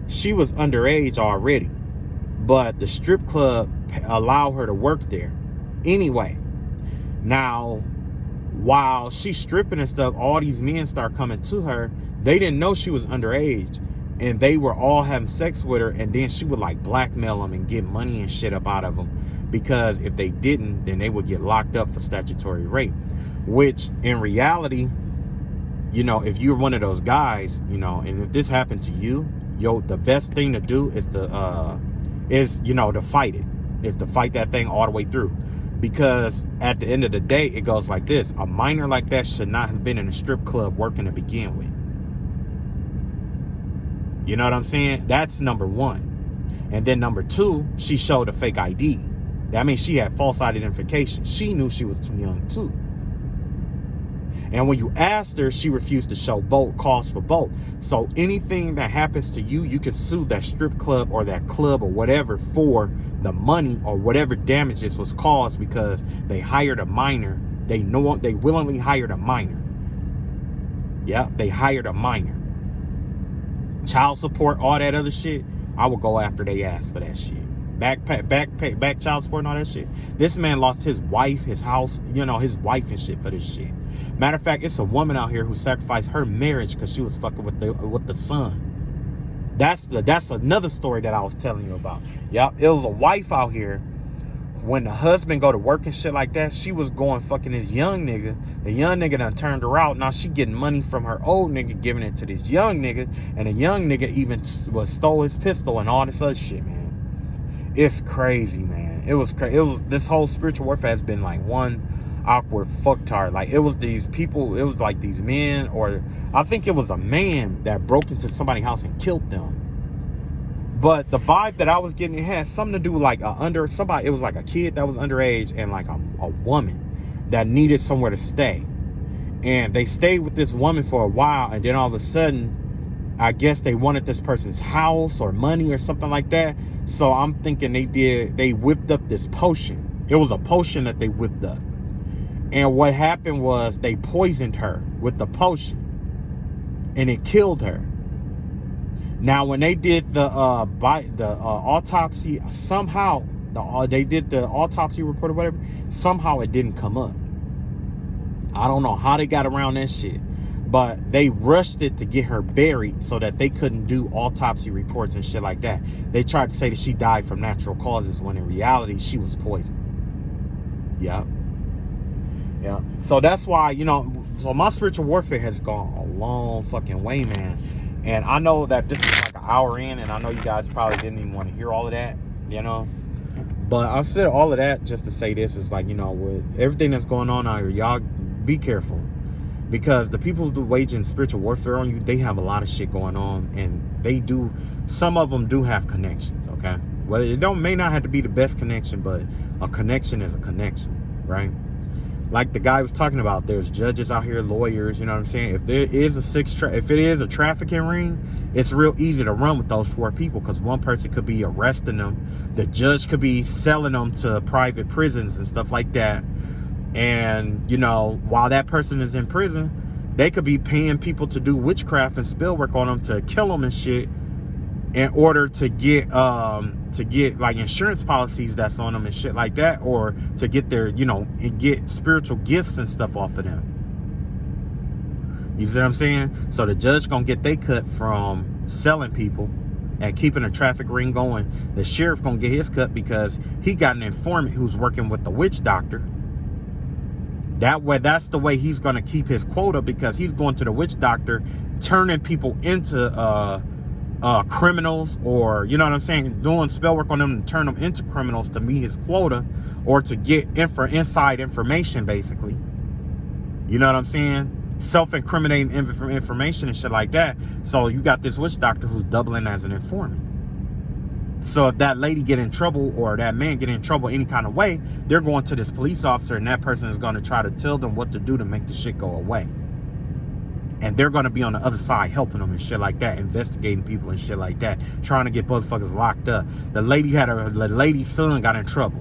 she was underage already, but the strip club allowed her to work there anyway. Now, while she's stripping and stuff, all these men start coming to her. They didn't know she was underage, and they were all having sex with her, and then she would like blackmail them and get money and shit up out of them, because if they didn't, then they would get locked up for statutory rape. Which in reality, you know, if you're one of those guys, you know, and if this happened to you, the best thing to do is to fight it. Is to fight that thing all the way through. Because at the end of the day, it goes like this. A minor like that should not have been in a strip club working to begin with. You know what I'm saying? That's number one. And then number two, she showed a fake ID. That means she had false identification. She knew she was too young too. And when you asked her, she refused to show both, cause for both. So anything that happens to you, you can sue that strip club or that club or whatever for the money or whatever damages was caused, because they hired a minor. They willingly hired a minor. Yeah, they hired a minor. Child support, all that other shit, I would go after they ass for that shit. Back child support and all that shit. This man lost his wife, his house, you know, his wife and shit for this shit. Matter of fact, it's a woman out here who sacrificed her marriage because she was fucking with the son. That's another story that I was telling you about. Yep, it was a wife out here. When the husband go to work and shit like that, she was going fucking this young nigga. The young nigga done turned her out. Now she getting money from her old nigga, giving it to this young nigga. And the young nigga even stole his pistol and all this other shit, man. It's crazy, man. man. It was this whole spiritual warfare has been like one awkward fucktard. Like, it was these people, it was like these men, or I think it was a man that broke into somebody's house and killed them. But the vibe that I was getting, it had something to do with like it was like a kid that was underage and like a woman that needed somewhere to stay. And they stayed with this woman for a while, and then all of a sudden, I guess they wanted this person's house or money or something like that. So I'm thinking they whipped up this potion. It was a potion that they whipped up. And what happened was they poisoned her with the potion, and it killed her. Now, when they did the autopsy, somehow they did the autopsy report or whatever. Somehow it didn't come up. I don't know how they got around that shit, but they rushed it to get her buried so that they couldn't do autopsy reports and shit like that. They tried to say that she died from natural causes when in reality she was poisoned. Yeah. So that's why, you know, so my spiritual warfare has gone a long fucking way, man. And I know that this is like an hour in, and I know you guys probably didn't even want to hear all of that, you know. But I said all of that just to say this is like, you know, with everything that's going on out here, y'all be careful, because the people who waging spiritual warfare on you, they have a lot of shit going on, and some of them do have connections. Okay, well, it may not have to be the best connection, but a connection is a connection, right? Like the guy was talking about, there's judges out here, lawyers, you know what I'm saying? If there is if it is a trafficking ring, it's real easy to run with those 4 people, because one person could be arresting them, the judge could be selling them to private prisons and stuff like that. And, you know, while that person is in prison, they could be paying people to do witchcraft and spell work on them to kill them and shit, in order to get like insurance policies that's on them and shit like that, or to get their, you know, and get spiritual gifts and stuff off of them. You see what I'm saying? So the judge gonna get they cut from selling people and keeping a traffic ring going. The sheriff gonna get his cut because he got an informant who's working with the witch doctor. That way, that's the way he's gonna keep his quota, because he's going to the witch doctor, turning people into criminals, or, you know what I'm saying, doing spell work on them to turn them into criminals to meet his quota, or to get inside information, basically. You know what I'm saying? Self-incriminating information and shit like that. So you got this witch doctor who's doubling as an informant. So if that lady get in trouble, or that man get in trouble any kind of way, they're going to this police officer, and that person is going to try to tell them what to do to make the shit go away. And they're going to be on the other side helping them and shit like that, investigating people and shit like that, trying to get motherfuckers locked up. The lady's son got in trouble.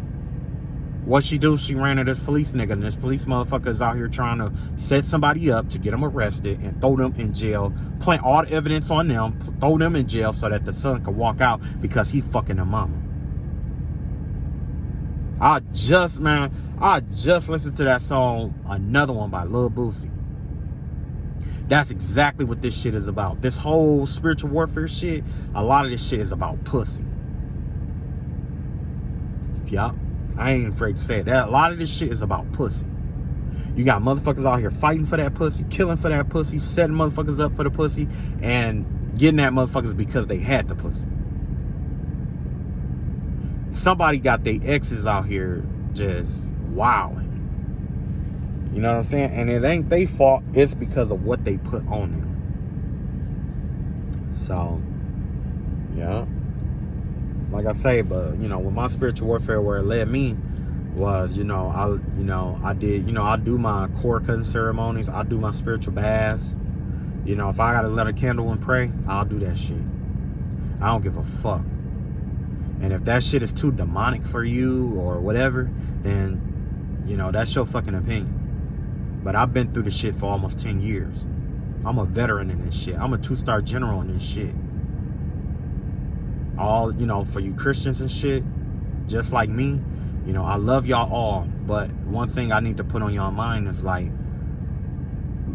What she do? She ran to this police nigga, and this police motherfucker is out here trying to set somebody up to get them arrested and throw them in jail, plant all the evidence on them, throw them in jail so that the son can walk out because he fucking the mama. I just listened to that song, Another One by Lil Boosie. That's exactly what this shit is about. This whole spiritual warfare shit, a lot of this shit is about pussy. Yeah, I ain't afraid to say it. A lot of this shit is about pussy. You got motherfuckers out here fighting for that pussy, killing for that pussy, setting motherfuckers up for the pussy, and getting at motherfuckers because they had the pussy. Somebody got their exes out here just wilding. You know what I'm saying? And it ain't their fault. It's because of what they put on them. So, yeah. Like I say, but, you know, with my spiritual warfare, where it led me was, I do my core cutting ceremonies. I do my spiritual baths. You know, if I got to light a candle and pray, I'll do that shit. I don't give a fuck. And if that shit is too demonic for you or whatever, then, you know, that's your fucking opinion. But I've been through this shit for almost 10 years. I'm a veteran in this shit. I'm a 2-star general in this shit. All, you know, for you Christians and shit, just like me, you know, I love y'all all. But one thing I need to put on y'all mind is, like,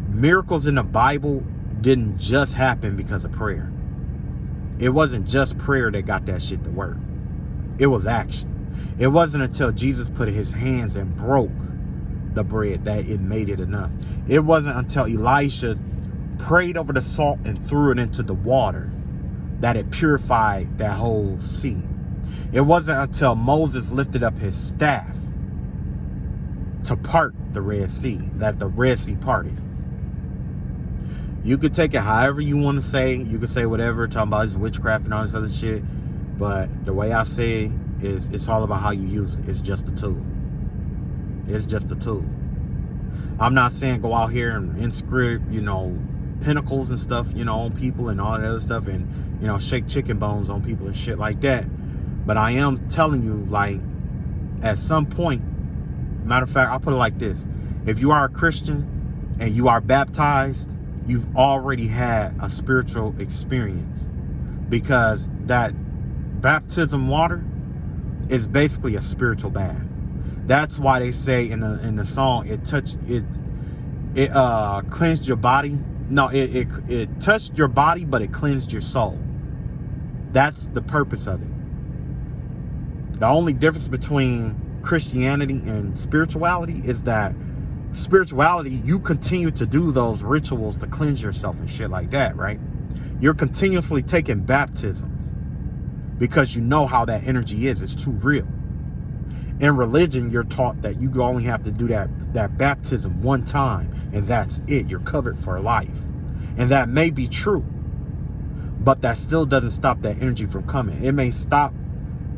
miracles in the Bible didn't just happen because of prayer. It wasn't just prayer that got that shit to work. It was action. It wasn't until Jesus put his hands and broke the bread that it made it enough. It wasn't until Elisha prayed over the salt and threw it into the water that it purified that whole sea. It wasn't until Moses lifted up his staff to part the Red Sea that the Red Sea parted. You could take it however you want to say. You could say whatever, talking about his witchcraft and all this other shit. But the way I say it is, it's all about how you use it. It's just a tool. It's just a tool. I'm not saying go out here and inscribe, pinnacles and stuff, on people and all that other stuff, and, shake chicken bones on people and shit like that. But I am telling you, like, at some point, matter of fact, I'll put it like this. If you are a Christian and you are baptized, you've already had a spiritual experience, because that baptism water is basically a spiritual bath. That's why they say in the song, it cleansed your body. No, it touched your body, but it cleansed your soul. That's the purpose of it. The only difference between Christianity and spirituality is that spirituality, you continue to do those rituals to cleanse yourself and shit like that, right? You're continuously taking baptisms because you know how that energy is. It's too real. In religion, you're taught that you only have to do that baptism one time, and that's it. You're covered for life. And that may be true, but that still doesn't stop that energy from coming. It may stop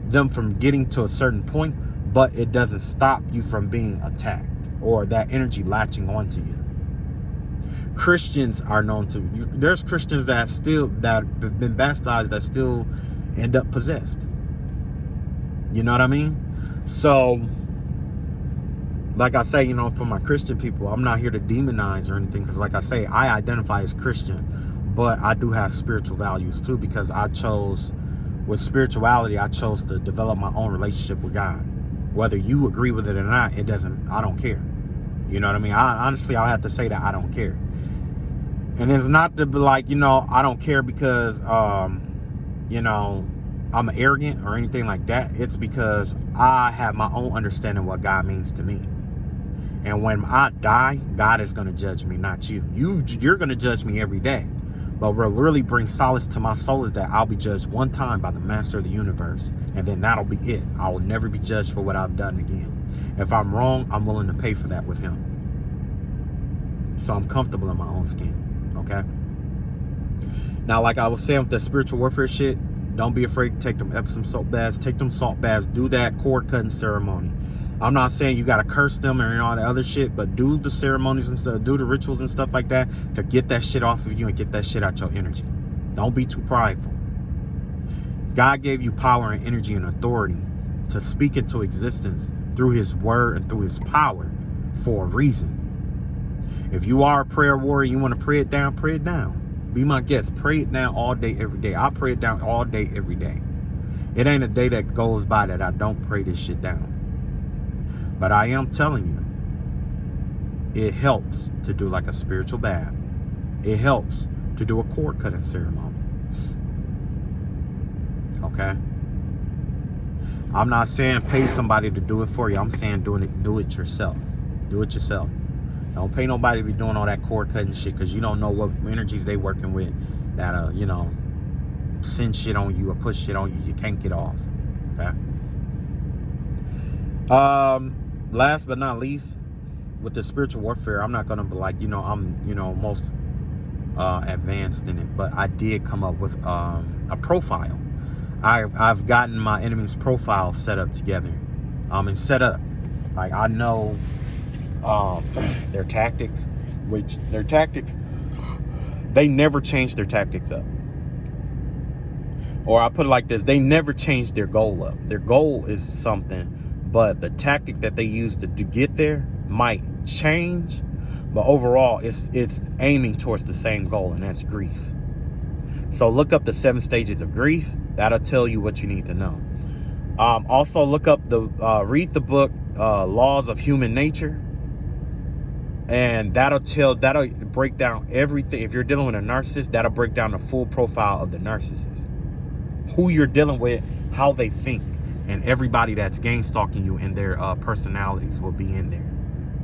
them from getting to a certain point, but it doesn't stop you from being attacked or that energy latching onto you. Christians are known to, there's Christians that have been baptized that still end up possessed. You know what I mean? So, like I say, for my Christian people, I'm not here to demonize or anything, because like I say, I identify as Christian, but I do have spiritual values too, because with spirituality, I chose to develop my own relationship with God. Whether you agree with it or not, I don't care. You know what I mean? Honestly, I'll have to say that I don't care. And it's not to be like, I don't care because, I'm arrogant or anything like that. It's because I have my own understanding of what God means to me. And when I die, God is going to judge me, not you. You're going to judge me every day. But what really brings solace to my soul is that I'll be judged one time by the master of the universe. And then that'll be it. I will never be judged for what I've done again. If I'm wrong, I'm willing to pay for that with him. So I'm comfortable in my own skin. Okay? Now, like I was saying with the spiritual warfare shit, don't be afraid to take them Epsom salt baths. Take them salt baths. Do that cord cutting ceremony. I'm not saying you got to curse them or all that other shit, but do the ceremonies and stuff, do the rituals and stuff like that to get that shit off of you and get that shit out your energy. Don't be too prideful. God gave you power and energy and authority to speak into existence through his word and through his power for a reason. If you are a prayer warrior, you want to pray it down, pray it down. Be my guest. Pray it down all day, every day. I pray it down all day, every day. It ain't a day that goes by that I don't pray this shit down. But I am telling you, it helps to do like a spiritual bath. It helps to do a cord cutting ceremony. Okay? I'm not saying pay somebody to do it for you. I'm saying do it yourself. Do it yourself. Don't pay nobody to be doing all that cord cutting shit, because you don't know what energies they working with that send shit on you or push shit on you can't get off. Okay. Last but not least, with the spiritual warfare, I'm not gonna be like, I'm most advanced in it, but I did come up with a profile. I've gotten my enemy's profile set up together. And set up. Like, I know their tactics, they never change their tactics up. Or I put it like this, they never change their goal up. Their goal is something, but the tactic that they use to get there might change, but overall it's aiming towards the same goal, and that's grief. So look up the 7 stages of grief. That'll tell you what you need to know. Also look up read the book Laws of Human Nature, and that'll break down everything. If you're dealing with a narcissist, that'll break down the full profile of the narcissist, who you're dealing with, how they think, and everybody that's gang stalking you and their personalities will be in there,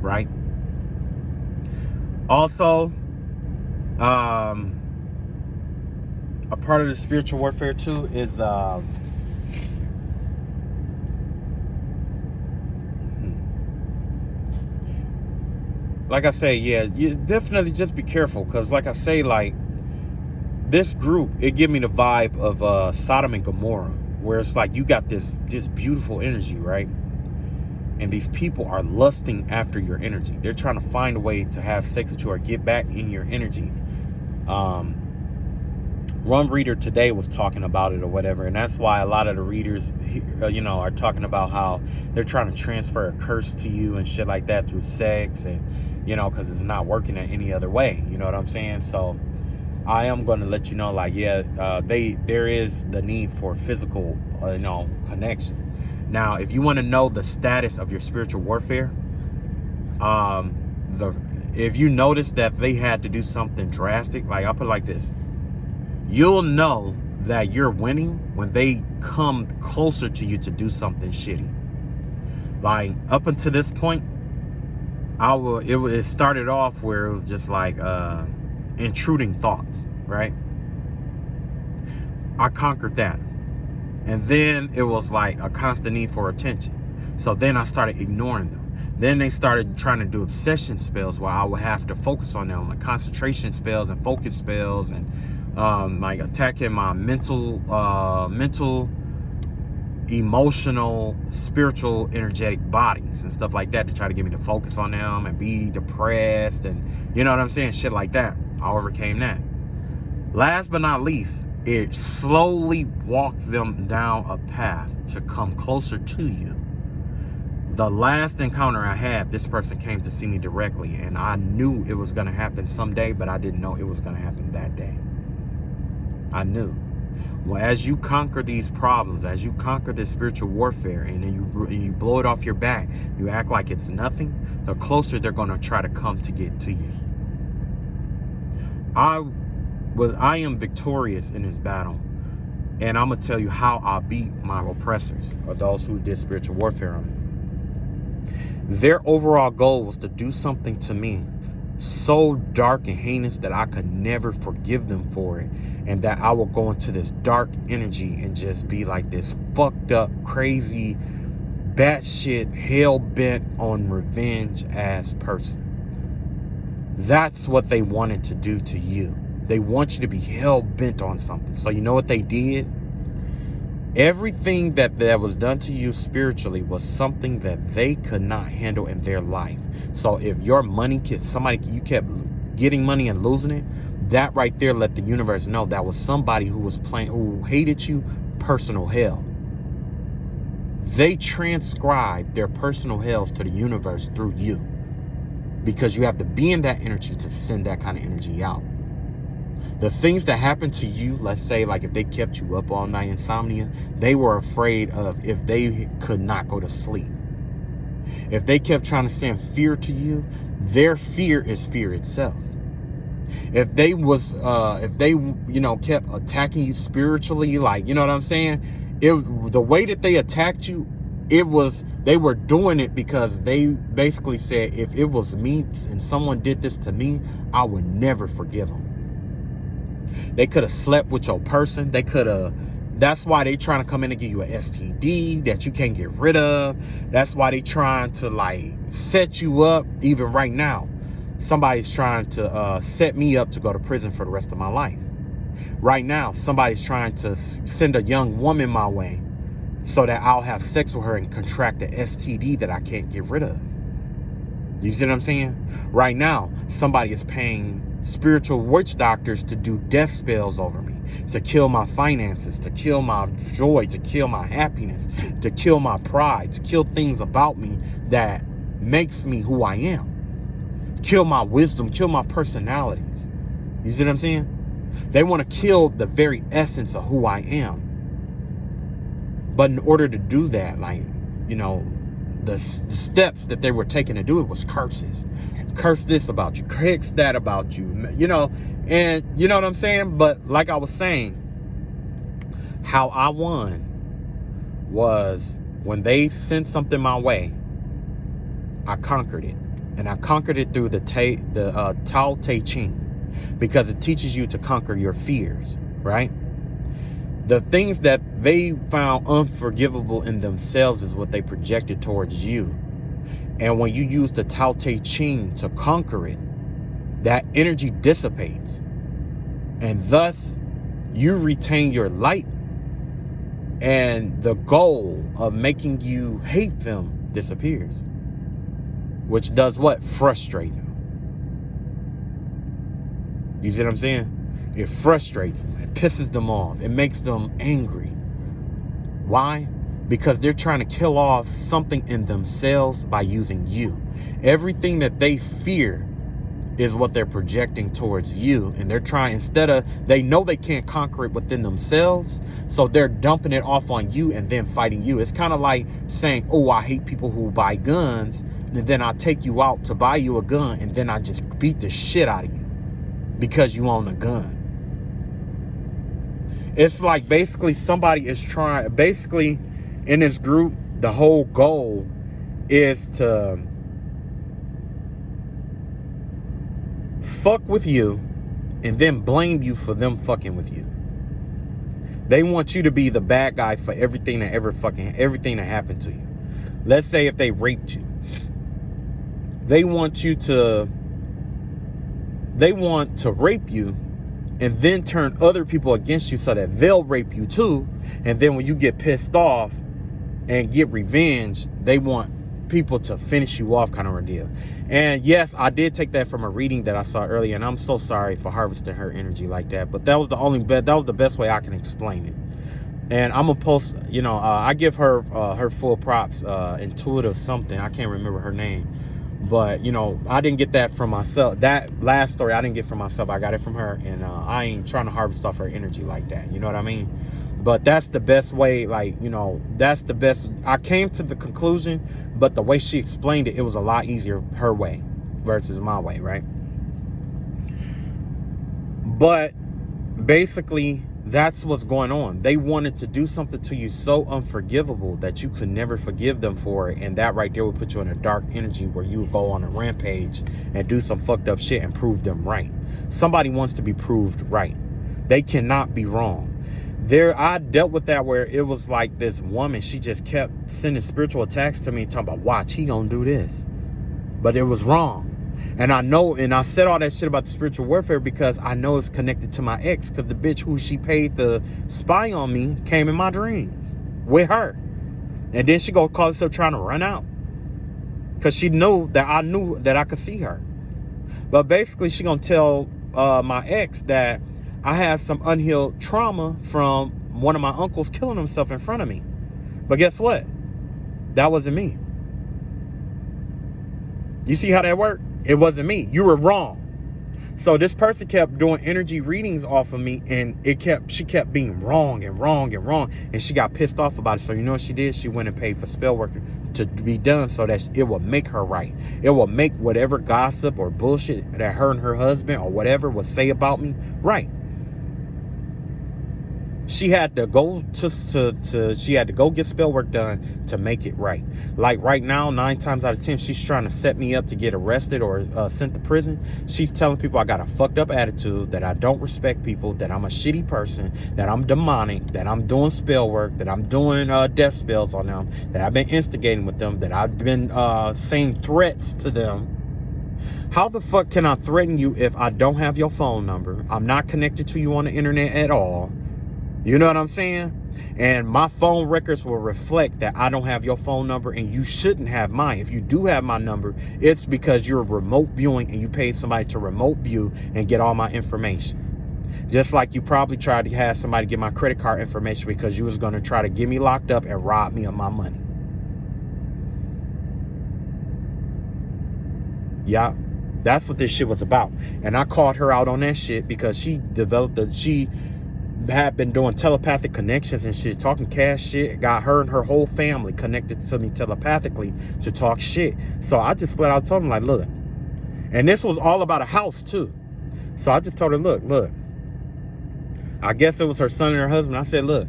right? Also, a part of the spiritual warfare too is like I say, yeah, you definitely just be careful, because like I say, like, this group, it give me the vibe of Sodom and Gomorrah, where it's like you got this beautiful energy, right? And these people are lusting after your energy. They're trying to find a way to have sex with you or get back in your energy. One reader today was talking about it or whatever, and that's why a lot of the readers, are talking about how they're trying to transfer a curse to you and shit like that through sex, and because it's not working in any other way. You know what I'm saying? So I am going to let you know, like, yeah, there is the need for physical, connection. Now, if you want to know the status of your spiritual warfare, if you notice that they had to do something drastic, like, I'll put it like this. You'll know that you're winning when they come closer to you to do something shitty. Like, up until this point, it started off where it was just like intruding thoughts, right? I conquered that. And then it was like a constant need for attention. So then I started ignoring them. Then they started trying to do obsession spells where I would have to focus on them, like concentration spells and focus spells, and like attacking my mental, emotional, spiritual, energetic bodies and stuff like that, to try to get me to focus on them and be depressed, and you know what I'm saying, shit like that. I overcame that. Last but not least, it slowly walked them down a path to come closer to you. The last encounter I had, this person came to see me directly, and I knew it was going to happen someday, but I didn't know it was going to happen that day. I knew. Well, as you conquer these problems, as you conquer this spiritual warfare, and then you blow it off your back, you act like it's nothing, the closer they're going to try to come to get to you. I am victorious in this battle, and I'm going to tell you how I beat my oppressors, or those who did spiritual warfare on me. Their overall goal was to do something to me so dark and heinous that I could never forgive them for it, and that I will go into this dark energy and just be like this fucked up, crazy, batshit, hell-bent on revenge ass person. That's what they wanted to do to you. They want you to be hell-bent on something. So you know what they did? Everything that was done to you spiritually was something that they could not handle in their life. So if your money, you kept getting money and losing it, that right there let the universe know that was somebody who hated you, personal hell. They transcribed their personal hells to the universe through you, because you have to be in that energy to send that kind of energy out. The things that happened to you, let's say, like if they kept you up all night, insomnia, they were afraid of if they could not go to sleep. If they kept trying to send fear to you, their fear is fear itself. If they kept attacking you spiritually, like, you know what I'm saying? The way that they attacked you, they were doing it because they basically said, if it was me and someone did this to me, I would never forgive them. They could have slept with your person. That's why they trying to come in and give you an STD that you can't get rid of. That's why they trying to like set you up. Even right now, somebody's trying to set me up to go to prison for the rest of my life. Right now, somebody's trying to send a young woman my way so that I'll have sex with her and contract the STD that I can't get rid of. You see what I'm saying? Right now, somebody is paying spiritual witch doctors to do death spells over me, to kill my finances, to kill my joy, to kill my happiness, to kill my pride, to kill things about me that makes me who I am. Kill my wisdom, kill my personalities. You see what I'm saying? They want to kill the very essence of who I am. But in order to do that, like, the steps that they were taking to do it was curses. Curse this about you, curse that about you, and you know what I'm saying? But like I was saying, how I won was when they sent something my way, I conquered it. And I conquered it through the Tao Te Ching, because it teaches you to conquer your fears, right? The things that they found unforgivable in themselves is what they projected towards you. And when you use the Tao Te Ching to conquer it, that energy dissipates. And thus, you retain your light, and the goal of making you hate them disappears. Which does what? Frustrate them. You see what I'm saying? It frustrates them. It pisses them off. It makes them angry. Why? Because they're trying to kill off something in themselves by using you. Everything that they fear is what they're projecting towards you. And they're trying, instead of, they know they can't conquer it within themselves, so they're dumping it off on you and then fighting you. It's kind of like saying, oh, I hate people who buy guns, and then I take you out to buy you a gun, and then I just beat the shit out of you because you own a gun. It's like basically somebody is trying, basically in this group, the whole goal is to fuck with you and then blame you for them fucking with you. They want you to be the bad guy for everything that everything that happened to you. Let's say if they raped you. They want to rape you and then turn other people against you so that they'll rape you too. And then when you get pissed off and get revenge, they want people to finish you off, kind of ordeal. And yes, I did take that from a reading that I saw earlier, and I'm so sorry for harvesting her energy like that, but that was the best way I can explain it. And I'm gonna post, I give her her full props, intuitive something, I can't remember her name, but I didn't get that from myself. That last story I didn't get from myself, I got it from her, and I ain't trying to harvest off her energy like that, you know what I mean? But that's the best way, that's the best. I came to the conclusion, but the way she explained it, it was a lot easier her way versus my way, right? But basically, that's what's going on. They wanted to do something to you so unforgivable that you could never forgive them for it. And that right there would put you in a dark energy where you would go on a rampage and do some fucked up shit and prove them right. Somebody wants to be proved right. They cannot be wrong. I dealt with that where it was like this woman, she just kept sending spiritual attacks to me, talking about, watch, he gonna do this. But it was wrong. And I know, and I said all that shit about the spiritual warfare because I know it's connected to my ex, because the bitch who she paid to spy on me came in my dreams with her. And then she go call herself trying to run out because she knew that I knew that I could see her. But basically she gonna tell my ex that I have some unhealed trauma from one of my uncles killing himself in front of me. But guess what? That wasn't me. You see how that worked? It wasn't me. You were wrong. So this person kept doing energy readings off of me, and she kept being wrong and wrong and wrong. And she got pissed off about it. So you know what she did? She went and paid for spell work to be done so that it will make her right. It will make whatever gossip or bullshit that her and her husband or whatever would say about me right. She had to go she had to go get spell work done to make it right. Like right now, 9 times out of 10, she's trying to set me up to get arrested or sent to prison. She's telling people I got a fucked up attitude, that I don't respect people, that I'm a shitty person, that I'm demonic, that I'm doing spell work, that I'm doing death spells on them, that I've been instigating with them, that I've been saying threats to them. How the fuck can I threaten you if I don't have your phone number? I'm not connected to you on the internet at all. You know what I'm saying? And my phone records will reflect that I don't have your phone number, and you shouldn't have mine. If you do have my number, it's because you're remote viewing and you paid somebody to remote view and get all my information. Just like you probably tried to have somebody get my credit card information because you was going to try to get me locked up and rob me of my money. Yeah, that's what this shit was about. And I called her out on that shit because she had been doing telepathic connections and shit, talking cash shit, got her and her whole family connected to me telepathically to talk shit. So I just flat out told him, like, look, and this was all about a house too. So I just told her, look, I guess it was her son and her husband. I said, look,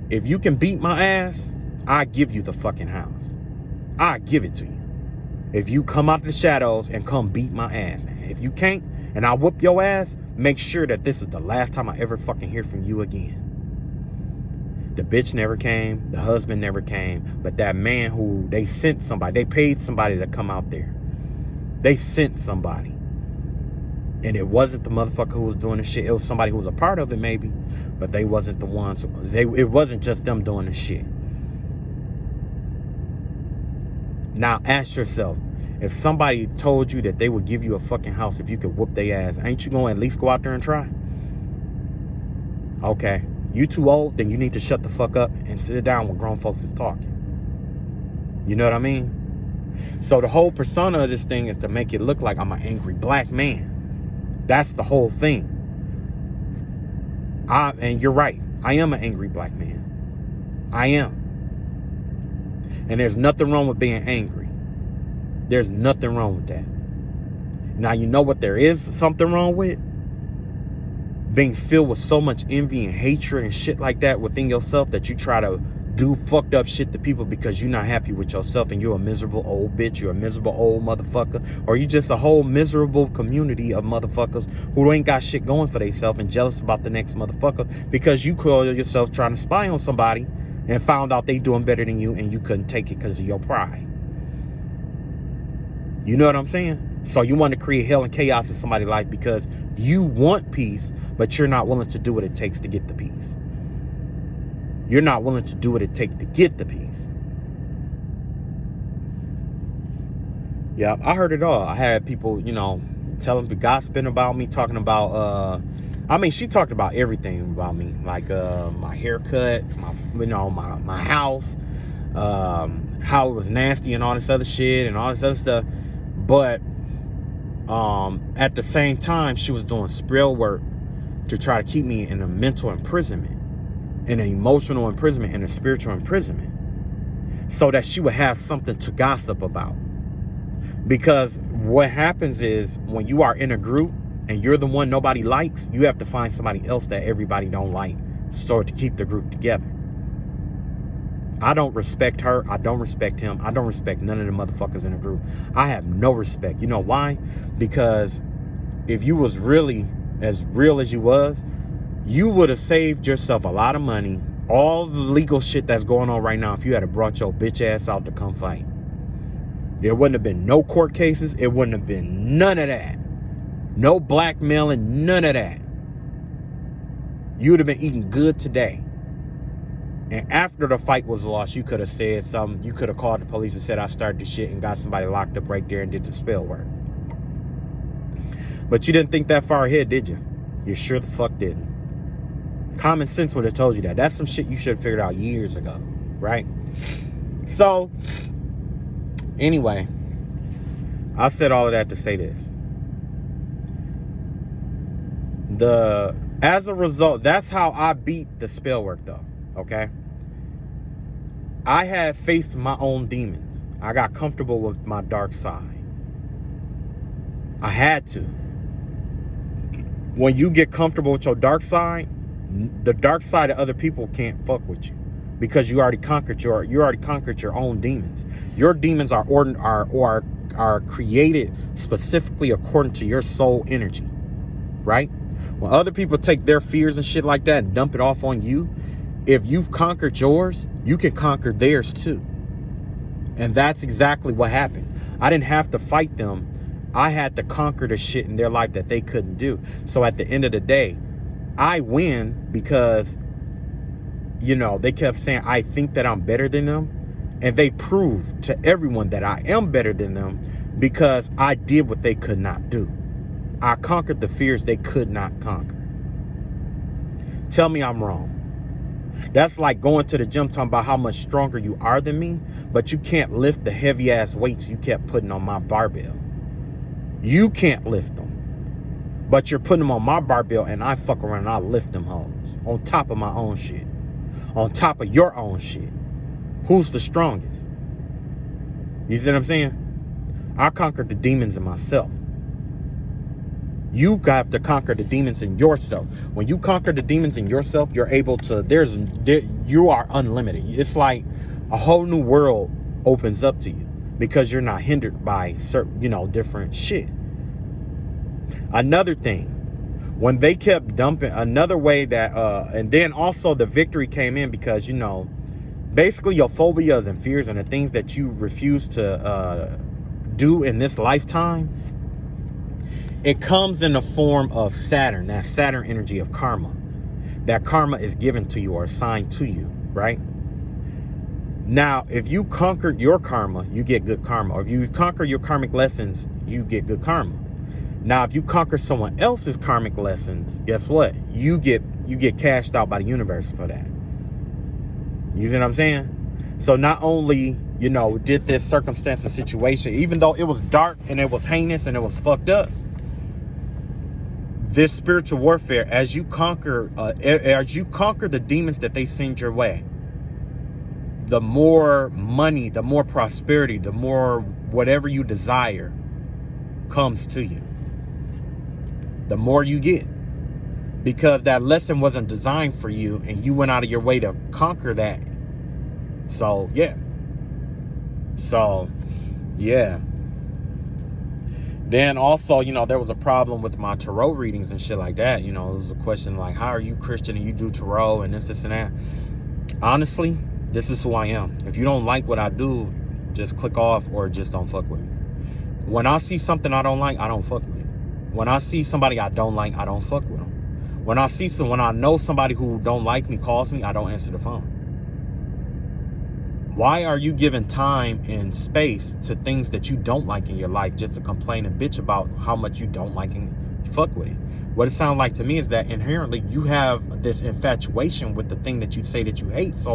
if you can beat my ass, I give you the fucking house. I give it to you. If you come out of the shadows and come beat my ass. If you can't, and I whoop your ass, make sure that this is the last time I ever fucking hear from you again. The bitch never came. The husband never came. But that man who they sent somebody, they paid somebody to come out there. They sent somebody. And it wasn't the motherfucker who was doing the shit. It was somebody who was a part of it maybe. But they wasn't the ones. It wasn't just them doing the shit. Now ask yourself, if somebody told you that they would give you a fucking house if you could whoop their ass, ain't you going to at least go out there and try? Okay. You too old, then you need to shut the fuck up and sit down when grown folks is talking. You know what I mean? So the whole persona of this thing is to make it look like I'm an angry black man. That's the whole thing. And you're right. I am an angry black man. I am. And there's nothing wrong with being angry. There's nothing wrong with that. Now, you know what there is something wrong with? Being filled with so much envy and hatred and shit like that within yourself that you try to do fucked up shit to people because you're not happy with yourself and you're a miserable old bitch, you're a miserable old motherfucker, or you just a whole miserable community of motherfuckers who ain't got shit going for themselves and jealous about the next motherfucker because you call yourself trying to spy on somebody and found out they doing better than you and you couldn't take it because of your pride. You know what I'm saying? So you want to create hell and chaos in somebody's life because you want peace, but you're not willing to do what it takes to get the peace. You're not willing to do what it takes to get the peace. Yeah, I heard it all. I had people, telling me, gossiping about me, talking about, she talked about everything about me, like my haircut, my house, how it was nasty and all this other shit and all this other stuff. But at the same time, she was doing spell work to try to keep me in a mental imprisonment, in an emotional imprisonment, and a spiritual imprisonment, so that she would have something to gossip about. Because what happens is when you are in a group and you're the one nobody likes, you have to find somebody else that everybody don't like so to keep the group together. I don't respect her. I don't respect him. I don't respect none of the motherfuckers in the group. I have no respect. You know why? Because if you was really as real as you was, you would have saved yourself a lot of money, all the legal shit that's going on right now, if you had brought your bitch ass out to come fight. There wouldn't have been no court cases. It wouldn't have been none of that. No blackmailing, none of that. You would have been eating good today. And after the fight was lost, you could have said something. You could have called the police and said, I started the shit and got somebody locked up right there and did the spell work. But you didn't think that far ahead, did you? You sure the fuck didn't. Common sense would have told you that. That's some shit you should have figured out years ago, right? So, anyway, I said all of that to say this. As a result, that's how I beat the spell work though, okay? I had faced my own demons. I got comfortable with my dark side. I had to. When you get comfortable with your dark side, the dark side of other people can't fuck with you because you already conquered your own demons. Your demons are created specifically according to your soul energy, right? When other people take their fears and shit like that and dump it off on you, if you've conquered yours, you can conquer theirs too. And that's exactly what happened. I didn't have to fight them. I had to conquer the shit in their life that they couldn't do. So at the end of the day, I win because, they kept saying, I think that I'm better than them. And they proved to everyone that I am better than them because I did what they could not do. I conquered the fears they could not conquer. Tell me I'm wrong. That's like going to the gym talking about how much stronger you are than me, but you can't lift the heavy ass weights you kept putting on my barbell. You can't lift them, but you're putting them on my barbell and I fuck around and I lift them hoes on top of my own shit, on top of your own shit. Who's the strongest? You see what I'm saying? I conquered the demons in myself. You have to conquer the demons in yourself. When you conquer the demons in yourself, you're able to, you are unlimited. It's like a whole new world opens up to you because you're not hindered by certain, different shit. Another thing, when they kept dumping, another way that and then also the victory came in because, you know, basically your phobias and fears and the things that you refuse to do in this lifetime, it comes in the form of Saturn, that Saturn energy of karma. That karma is given to you or assigned to you, right? Now, if you conquered your karma, you get good karma. Or if you conquer your karmic lessons, you get good karma. Now, if you conquer someone else's karmic lessons, guess what? You get cashed out by the universe for that. You see what I'm saying? So not only, you know, did this circumstance and situation, even though it was dark and it was heinous and it was fucked up, this spiritual warfare, as you conquer the demons that they send your way, the more money, the more prosperity, the more whatever you desire comes to you. The more you get. Because that lesson wasn't designed for you and you went out of your way to conquer that. So, yeah. Then also, you know, there was a problem with my tarot readings and shit like that. You know, it was a question like, how are you Christian and you do tarot and this and that? Honestly, this is who I am. If you don't like what I do, just click off or just don't fuck with me. When I see something I don't like, I don't fuck with it. When I see somebody I don't like, I don't fuck with them. When I know somebody who don't like me calls me, I don't answer the phone. Why are you giving time and space to things that you don't like in your life just to complain and bitch about how much you don't like and fuck with it? What it sounds like to me is that inherently you have this infatuation with the thing that you say that you hate. So